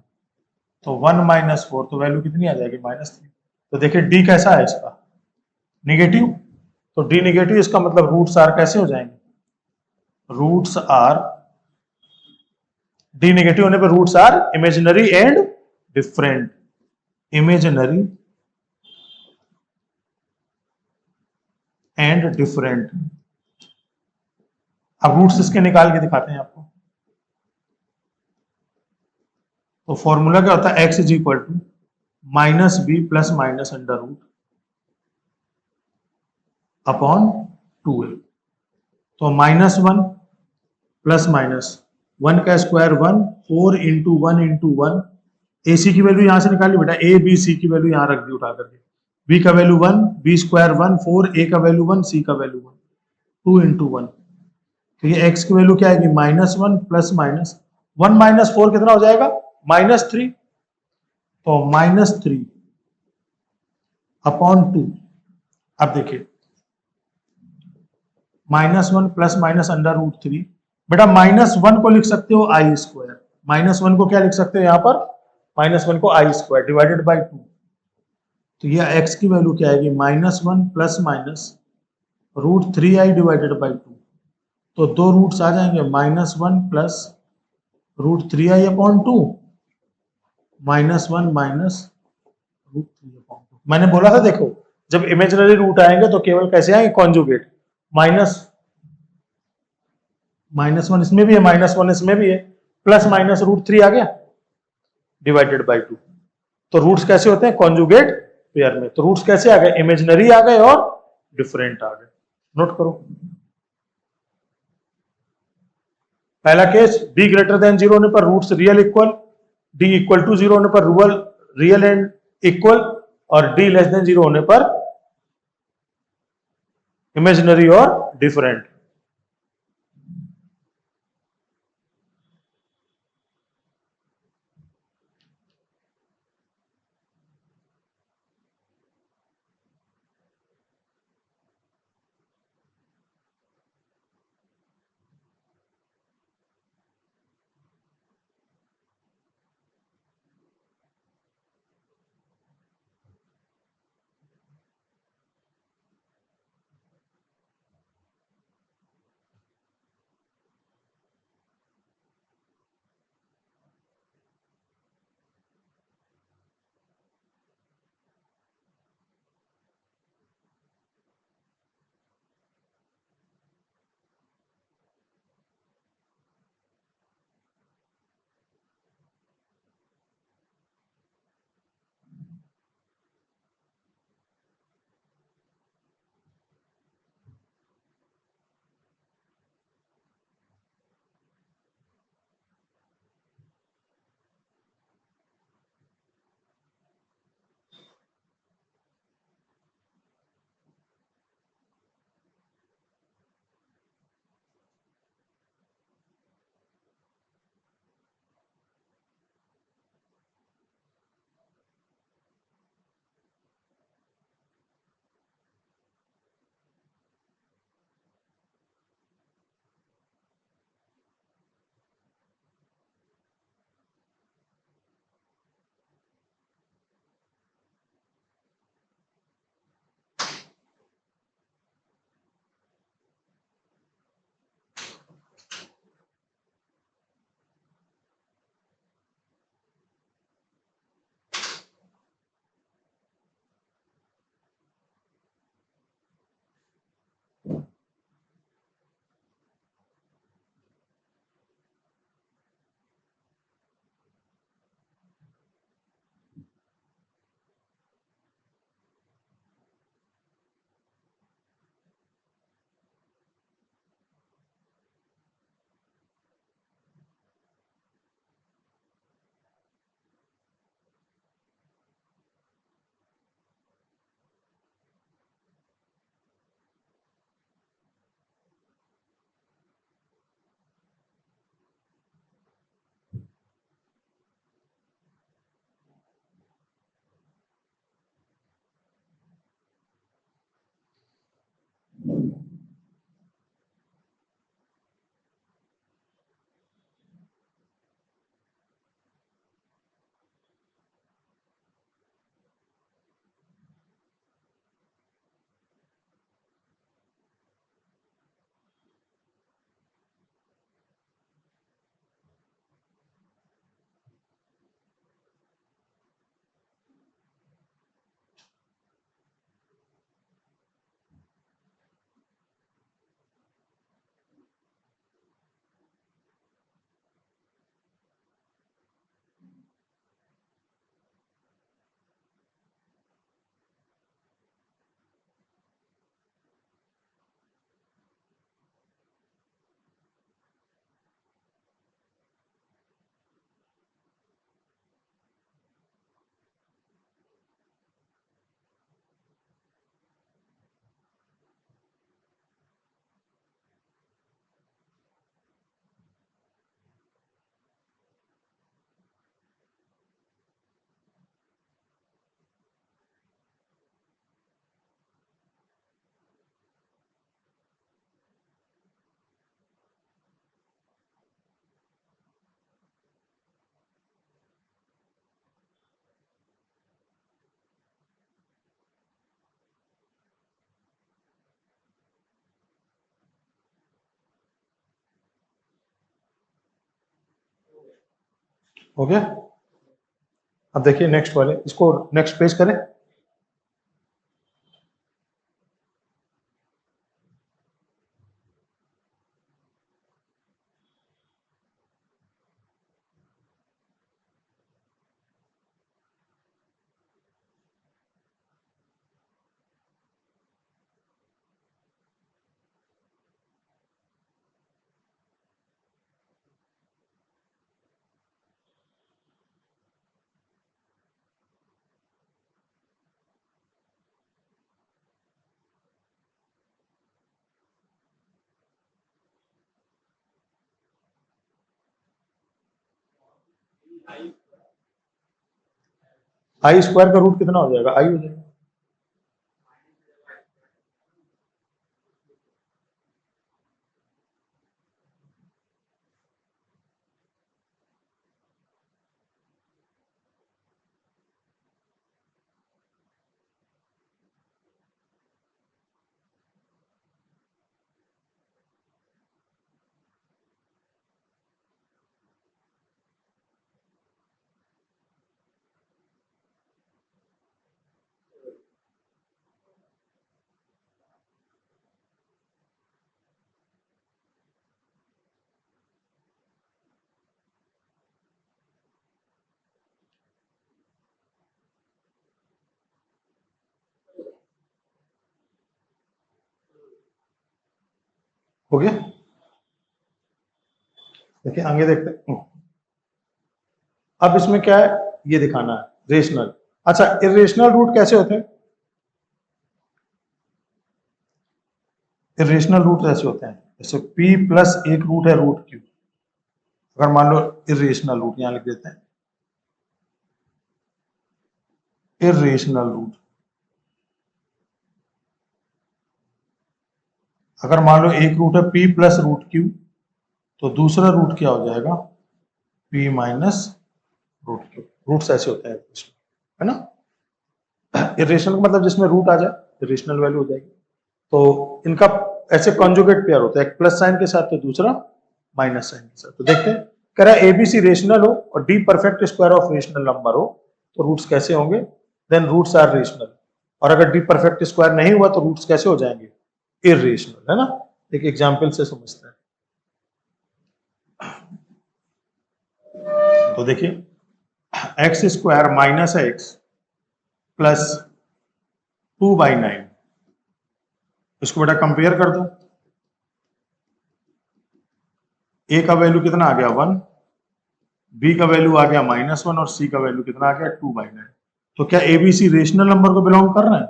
तो 1 माइनस 4, तो वैल्यू कितनी आ जाएगी? -3। तो देखिए डी कैसा है इसका? निगेटिव। तो डी निगेटिव, इसका मतलब रूट्स आर कैसे हो जाएंगे? रूट्स आर, डी नेगेटिव होने पर roots are imaginary and different. Imaginary and different. अब रूट्स इसके निकाल के दिखाते हैं आपको। तो फॉर्मूला क्या होता है? X is equal to minus b plus minus under root upon 2a। तो -1 प्लस माइनस 1 का square 1, 4 into 1 into 1। A c की वैल्यू यहां से निकाली बेटा, ए बी सी की वैल्यू यहां रख दी उठा करके। बी का वैल्यू 1, बी स्क्वायर 1, 4, ए का वैल्यू 1, सी का वैल्यू 1, 2 इंटू 1। तो ये x की वैल्यू क्या आएगी? -1 प्लस माइनस 1 माइनस 4 कितना हो जाएगा? -3। तो -3 अपॉन 2। अब देखिए -1 प्लस माइनस अंडर रूट 3। बेटा -1 को लिख सकते हो आई स्क्वायर। -1 को क्या लिख सकते हो यहाँ पर? -1 को आई स्क्वायर डिवाइडेड बाई 2। तो ये x की वैल्यू क्या आएगी? -1 plus minus √3i divided by 2। तो दो रूट्स आ जाएंगे, -1 plus √3i upon 2, -1 minus √3 upon 2। मैंने बोला था देखो, जब इमेजिनरी रूट आएंगे तो केवल कैसे आएंगे? कॉन्जुगेट। -1 इसमें भी है, -1 इसमें भी है, प्लस माइनस √3 आ गया डिवाइडेड बाई 2। तो रूट्स कैसे होते हैं? कॉन्जुगेट पेयर में। तो रूट्स कैसे आ गए? इमेजिनरी आ गए और डिफरेंट आ गए। नोट करो। पहला केस, b ग्रेटर देन 0 होने पर roots real equal, d equal to 0 होने पर रियल एंड इक्वल, और d लेस देन 0 होने पर इमेजिनरी और डिफरेंट। हो गया। अब देखिए नेक्स्ट वाले, इसको नेक्स्ट पेज करें। आई स्क्वायर का रूट कितना हो जाएगा? आई हो जाएगा। हो गया। देखिए आगे देखते हैं। अब इसमें क्या है, ये दिखाना है रेशनल। अच्छा, इरेशनल रूट कैसे होते हैं? इरेशनल रूट ऐसे होते हैं, जैसे p प्लस एक रूट है रूट क्यू। अगर मान लो इरेशनल रूट, यहां लिख देते हैं इरेशनल रूट। अगर मान लो एक रूट है p प्लस रूट क्यू, तो दूसरा रूट क्या हो जाएगा? p minus root q. Roots ऐसे होते हैं, है ना। इरेशनल का मतलब जिसमें रूट आ जाए इरेशनल वैल्यू हो जाएगी। तो इनका ऐसे कॉन्जुगेट पेयर होता है, एक प्लस साइन के साथ तो दूसरा माइनस साइन के साथ। तो देखते हैं, कह रहा है एबीसी रेशनल हो और D perfect square of rational number हो, तो रूट्स कैसे होंगे? Then roots are rational. और अगर डी परफेक्ट स्क्वायर नहीं हुआ तो रूट्स कैसे हो जाएंगे? इरेशनल, है ना। एक एग्जाम्पल से समझते हैं। तो देखिए, x square minus x plus 2/9, इसको बेटा कंपेयर कर दो। ए का वैल्यू कितना आ गया? 1, बी का वैल्यू आ गया -1 और सी का वैल्यू कितना आ गया? 2/9। तो क्या एबीसी रेशनल नंबर को बिलोंग कर रहे हैं?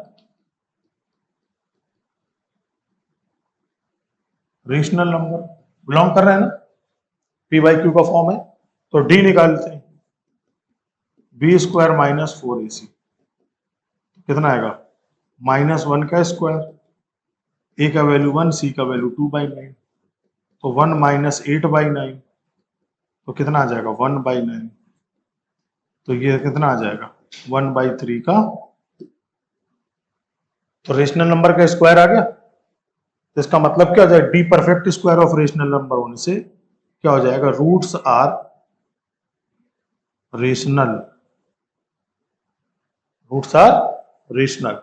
रेशनल नंबर बिलोंग कर रहे हैं ना, पी बाई क्यू का फॉर्म है। तो डी निकालते हैं, बी स्क्वायर माइनस 4ac कितना आएगा? -1 का स्क्वायर, ए का वैल्यू 1, सी का वैल्यू 2/9, तो 1 माइनस 8/9, तो कितना आ जाएगा? 1/9। तो ये कितना आ जाएगा? 1/3 का। तो रेशनल नंबर का स्क्वायर आ गया। तो इसका मतलब क्या हो जाएगा? D perfect square of rational number होने से क्या हो जाएगा? Roots are rational. Roots are rational.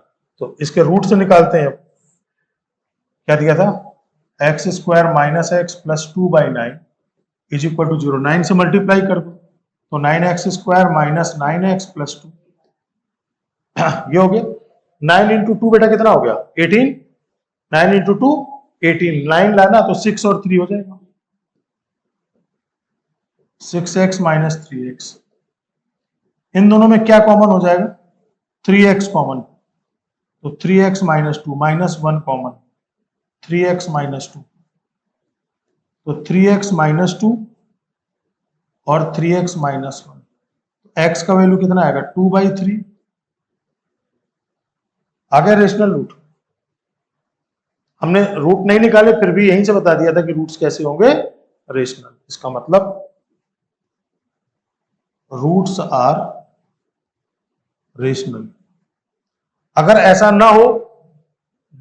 तो इसके रूट से निकालते हैं। क्या दिया था? X square minus x plus 2/9 is equal to 0। 9 से मल्टीप्लाई कर दो, तो 9x square minus 9x plus 2, ये हो गया। 9 इंटू 2 बेटा कितना हो गया? 18। 9 इंटू 2 18, 9 लाना तो 6 और 3 हो जाएगा, 6x माइनस 3x। इन दोनों में क्या कॉमन हो जाएगा? 3x कॉमन, तो 3x minus 2, -1 common, 3x minus 2, तो 3x माइनस 2 और 3x माइनस 1। x का वैल्यू कितना आएगा? 2/3। आ गया रेशनल रूट। हमने रूट नहीं निकाले, फिर भी यहीं से बता दिया था कि रूट्स कैसे होंगे? रेशनल। इसका मतलब रूट्स आर रेशनल। अगर ऐसा ना हो,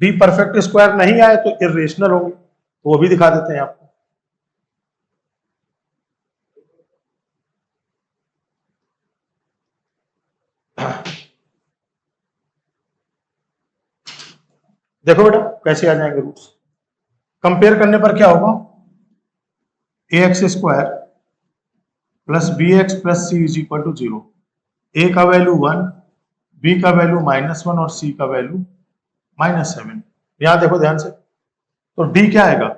डी परफेक्ट स्क्वायर नहीं आए, तो इरेशनल होंगे। तो वो भी दिखा देते हैं आपको। देखो बेटा कैसे आ जाएंगे रूट्स। कंपेयर करने पर क्या होगा, a x square plus b x plus c is equal to 0। A का वैल्यू 1, बी का वैल्यू -1 और सी का वैल्यू -7। यहां देखो ध्यान से, तो डी क्या आएगा,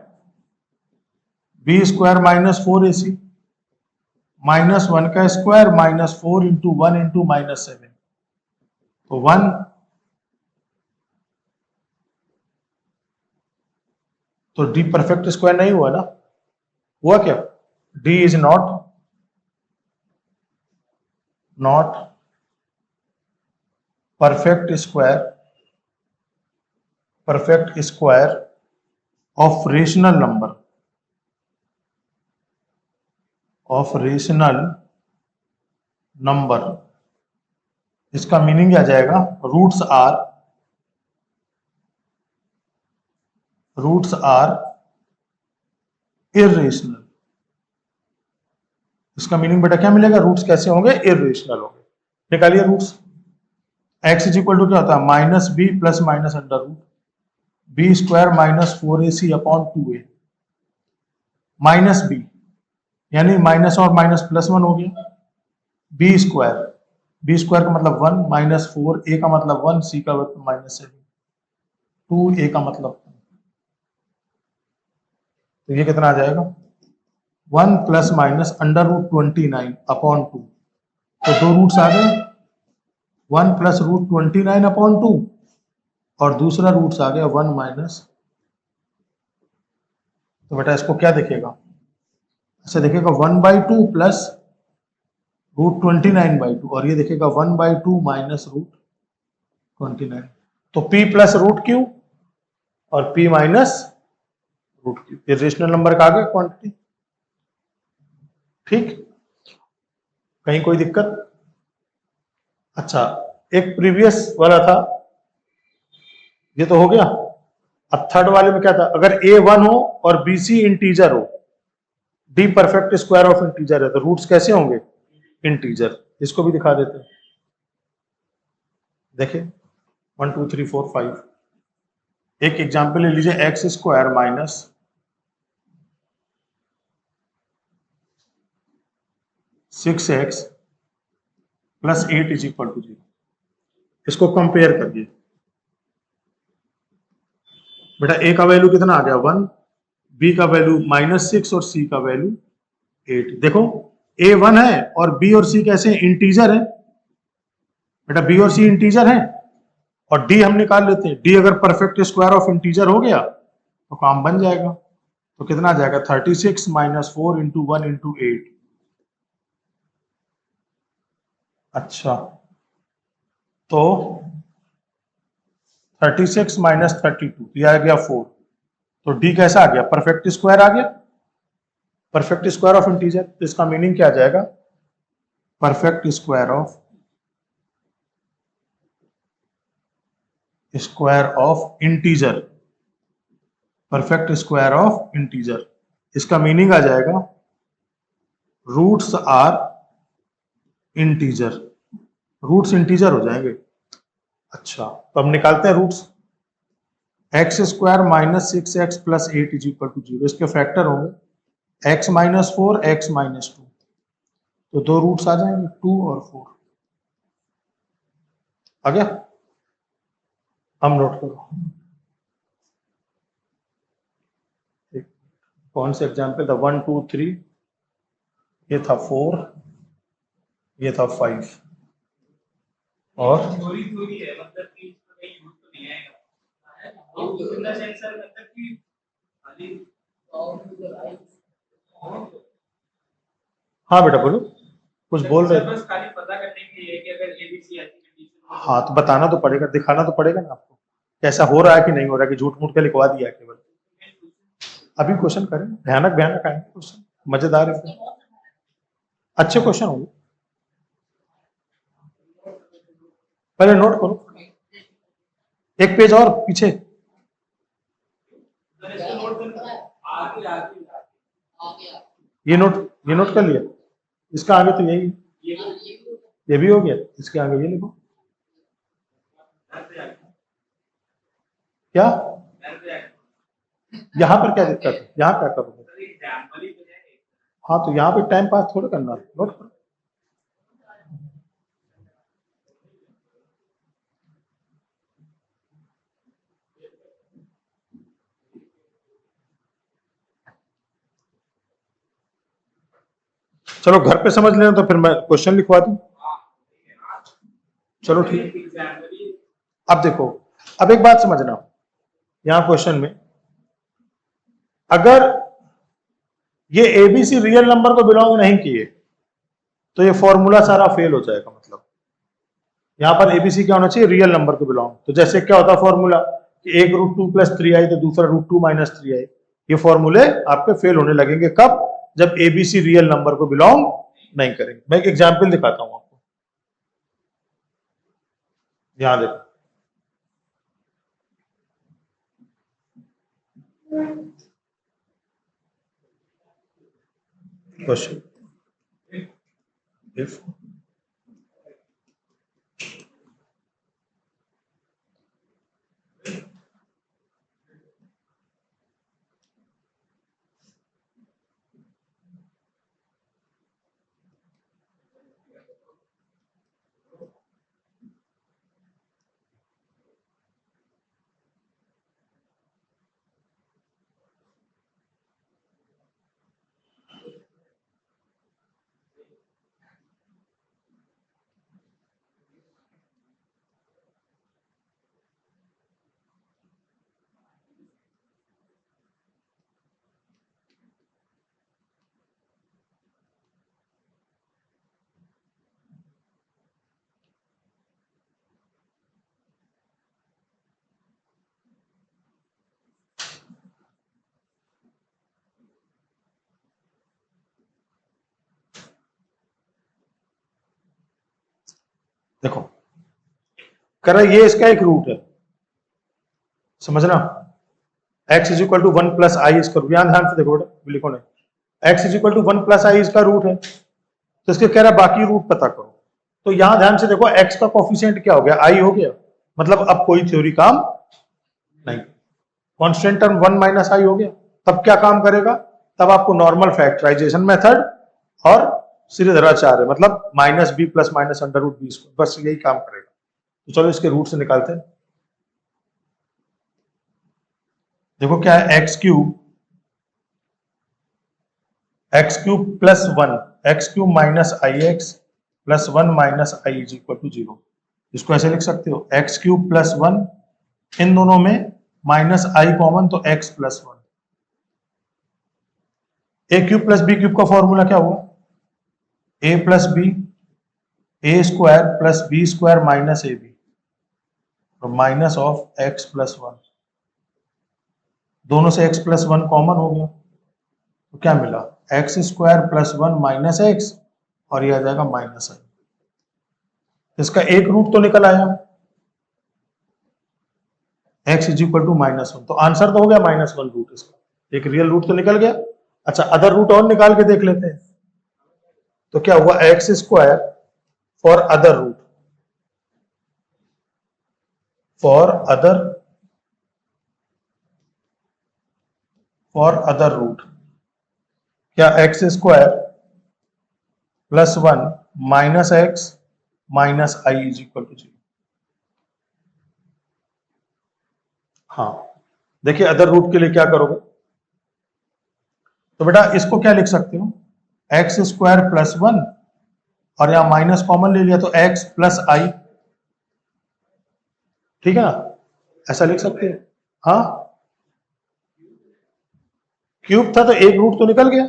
बी स्क्वायर -4ac -1 का स्क्वायर -4 इंटू 1 इंटू -7, तो 1 तो डी परफेक्ट स्क्वायर नहीं हुआ ना, हुआ क्या, D is not perfect square of rational number। इसका मीनिंग क्या जाएगा, रूट्स आर इर्रेशनल। इसका मीनिंग बेटा क्या मिलेगा, रूट्स कैसे होंगे, इर्रेशनल होंगे। निकालिए roots. x is equal to क्या होता है, -b plus minus under root b square -4ac upon 2a minus b, यानी माइनस और माइनस +1 हो गया, बी स्क्वायर का मतलब 1 -4, a का मतलब 1, c का मतलब -7, 2a का मतलब, तो ये कितना आ जाएगा, 1 plus minus under root 29 upon 2, तो दो रूट्स आ गए, 1 प्लस रूट 29 अपॉन 2 और दूसरा रूट्स आ गया 1 माइनस, तो बेटा इसको क्या दिखेगा, ऐसे दिखेगा 1/2 प्लस रूट 29/2 और ये दिखेगा 1/2 माइनस रूट 29। तो p प्लस रूट क्यू और p माइनस रूट क्यू, ये रेशनल नंबर का आ गया क्वांटिटी। ठीक, कहीं कोई दिक्कत। अच्छा, एक प्रीवियस वाला था, ये तो हो गया। अब थर्ड वाले में क्या था, अगर a 1 हो और bc इंटीजर हो, d perfect square of integer है, तो रूट्स कैसे होंगे, इंटीजर। इसको भी दिखा देते हैं, देखिए 1 2 3 4 5। एक एग्जाम्पल ले लीजिए, x square minus 6x plus 8 is equal to 0। इसको कंपेयर करिए बेटा, a का वैल्यू कितना आ गया 1, b का वैल्यू -6 और c का वैल्यू 8। देखो a 1 है और b और c कैसे इंटीजर है बेटा, b और c इंटीजर है, और d हम निकाल लेते हैं, d अगर परफेक्ट स्क्वायर ऑफ इंटीजर हो गया तो काम बन जाएगा। तो कितना आ जाएगा, 36 - 4 इंटू 1 इंटू 8। अच्छा, तो 36 - 32 ये आ गया 4, तो d कैसा आ गया, परफेक्ट स्क्वायर आ गया, परफेक्ट स्क्वायर ऑफ इंटीजर। तो इसका मीनिंग क्या आ जाएगा, perfect square of integer, perfect square of integer. इसका मीनिंग आ जाएगा roots are integer, roots integer हो जाएंगे। अच्छा, तो अब निकालते हैं roots. X square -6x plus 8 is equal to 0, इसके फैक्टर होंगे x -4 x -2, तो दो रूट्स आ जाएंगे 2 और 4। आ गया, हम नोट करो कौन से एग्जाम्पल था, 1 2 3, ये था 4, ये था 5 और थोड़ी है, मतलब कि इसमें कहीं यूज तो नहीं आएगा, इन द सेंस सर, मतलब कि खाली हाँ बेटा बोलो, कुछ बोल रहे थे। बस खाली पता करने के लिए कि अगर एबीसी ऐसी कंडीशन, हाँ तो बताना तो पड़ेगा, दिखाना तो पड़ेगा ना आपको, कैसा हो रहा है कि नहीं हो रहा है, कि झूठ मूठ के लिखवा दिया है केवल। अभी क्वेश्चन करें, भयानक आएंगे क्वेश्चन, मजेदार है, अच्छे क्वेश्चन होंगे, पहले नोट करो, एक पेज और पीछे, ये नोट कर लिया, इसका आगे तो यही ये भी हो गया, इसके आगे ये लिखो क्या, यहाँ पर क्या दिक्कत है, यहाँ क्या करोगे, हाँ तो यहाँ पे टाइम पास थोड़ा करना है, नोट करो। चलो घर पे समझ लेना, तो फिर मैं क्वेश्चन लिखवा दूं। चलो ठीक। अब देखो, अब एक बात समझना, यहां क्वेश्चन में अगर ये एबीसी रियल नंबर को बिलोंग नहीं किए तो ये फॉर्मूला सारा फेल हो जाएगा। मतलब यहां पर एबीसी क्या होना चाहिए, रियल नंबर को बिलोंग। तो जैसे क्या होता है फॉर्मूला कि एक √2 + 3i तो दूसरा √2 - 3i, ये फॉर्मूले आपके फेल होने लगेंगे। कब, जब एबीसी रियल नंबर को बिलोंग नहीं करेंगे। मैं एक एग्जाम्पल दिखाता हूं आपको, यहां देखो, क्वेश्चन if देखो कर ये इसका एक रूट है, समझना, x = 1 + i इसका रूट, ध्यान से देखो बेटा, लिखो नहीं, x = 1 + i इसका रूट है, तो इसके कह रहा है बाकी रूट पता करो। तो यहां ध्यान से देखो, x का कोफिशिएंट क्या हो गया, i हो गया, मतलब अब कोई थ्योरी काम नहीं, कांस्टेंट टर्म 1 - i हो गया। तब क्या काम करेगा, तब आपको नॉर्मल फैक्टराइजेशन मेथड और सीधेधराचार्य, मतलब -b + -√b², बस यही काम करेगा। तो चलो इसके रूट से निकालते हैं। देखो क्या है, x³ + 1 x³ - ix + 1 - i = 0। इसको ऐसे लिख सकते हो, x³ + 1, इन दोनों में -i कॉमन, तो x + 1। a³ + b³ का फॉर्मूला क्या हुआ, a + b a² + b² - ab, तो -(x + 1), दोनों से x + 1 कॉमन हो गया, तो क्या मिला, x² + 1 - x, और ये आ जाएगा -i। इसका एक रूट तो निकल आया, x = -1, तो आंसर तो हो गया -1 रूट, इसका एक रियल रूट तो निकल गया। अच्छा, अदर रूट और निकाल के देख लेते हैं, तो क्या हुआ, x² फॉर अदर रूट, क्या x² + 1 - x - i = 0। हाँ देखिए, अदर रूट के लिए क्या करोगे, तो बेटा इसको क्या लिख सकते हो, x² + 1, और यहां माइनस कॉमन ले लिया तो x + i, ठीक है ना, ऐसा लिख सकते हो। हाँ, क्यूब था तो एक रूट तो निकल गया।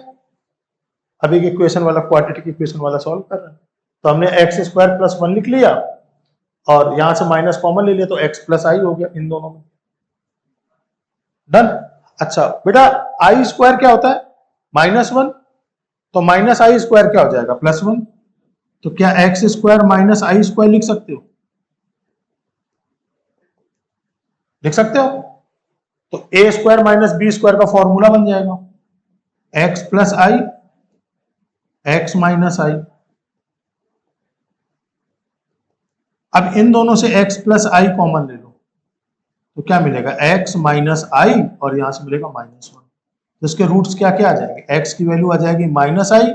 अभी के इक्वेशन वाला, क्वाड्रेटिक इक्वेशन वाला सॉल्व कर रहे हैं, तो हमने x² + 1 लिख लिया, और यहां से माइनस कॉमन ले लिया तो x + i हो गया इन दोनों में, डन। अच्छा बेटा, i² क्या होता है, -1, तो -i² क्या हो जाएगा, +1, तो क्या x² - i² लिख सकते हो, लिख सकते हो, तो a² - b² का फॉर्मूला बन जाएगा, x + i x - i, अब इन दोनों से x प्लस आई कॉमन ले लो, तो क्या मिलेगा x माइनस आई, और यहां से मिलेगा -1। तो इसके रूट्स क्या क्या आ जाएंगे, x की वैल्यू आ जाएगी -i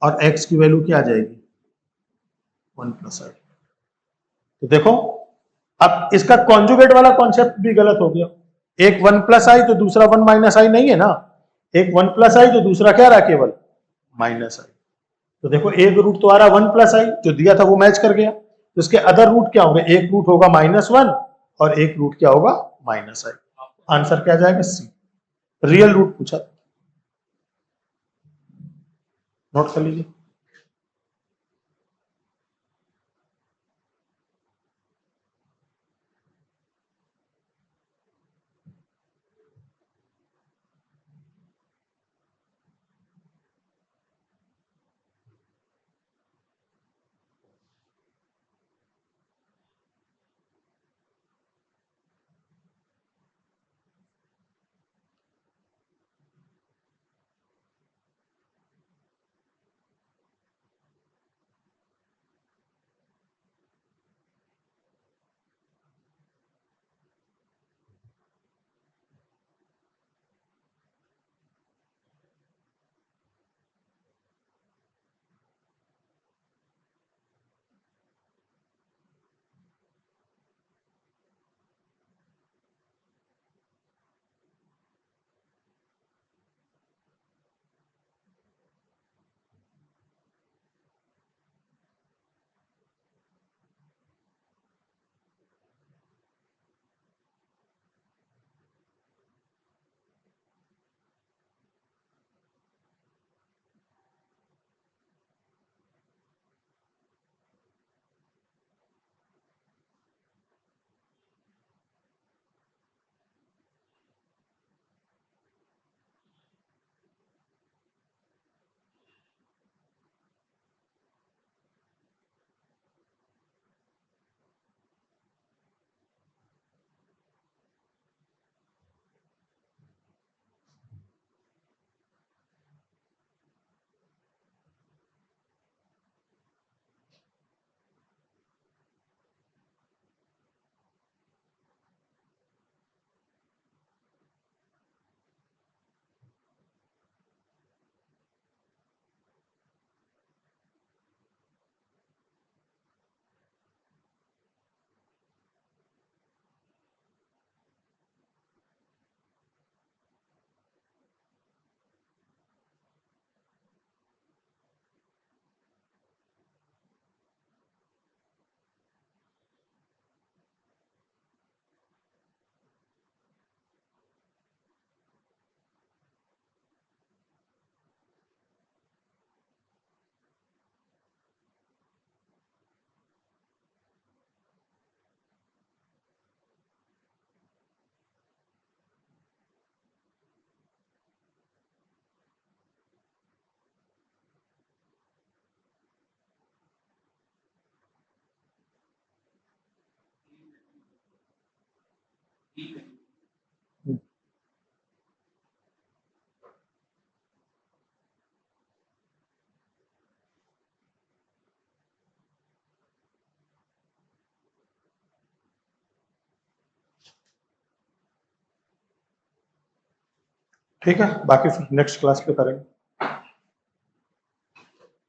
और x की वैल्यू क्या आ जाएगी 1 प्लस आई। तो देखो अब इसका कॉन्जुगेट वाला कॉन्सेप्ट भी गलत हो गया, एक 1 प्लस आई तो दूसरा 1 माइनस आई नहीं है ना, एक 1 प्लस आई तो दूसरा क्या रहा केवल माइनस आई। तो देखो एक रूट तो आ रहा 1 प्लस आई, जो दिया था वो मैच कर गया, तो इसके अदर रूट क्या होंगे, एक रूट होगा -1 और एक रूट क्या होगा -i। आंसर क्या जाएगा सी, रियल रूट पूछा, नोट कर लीजिए। ठीक है, बाकी फिर नेक्स्ट क्लास पे करेंगे।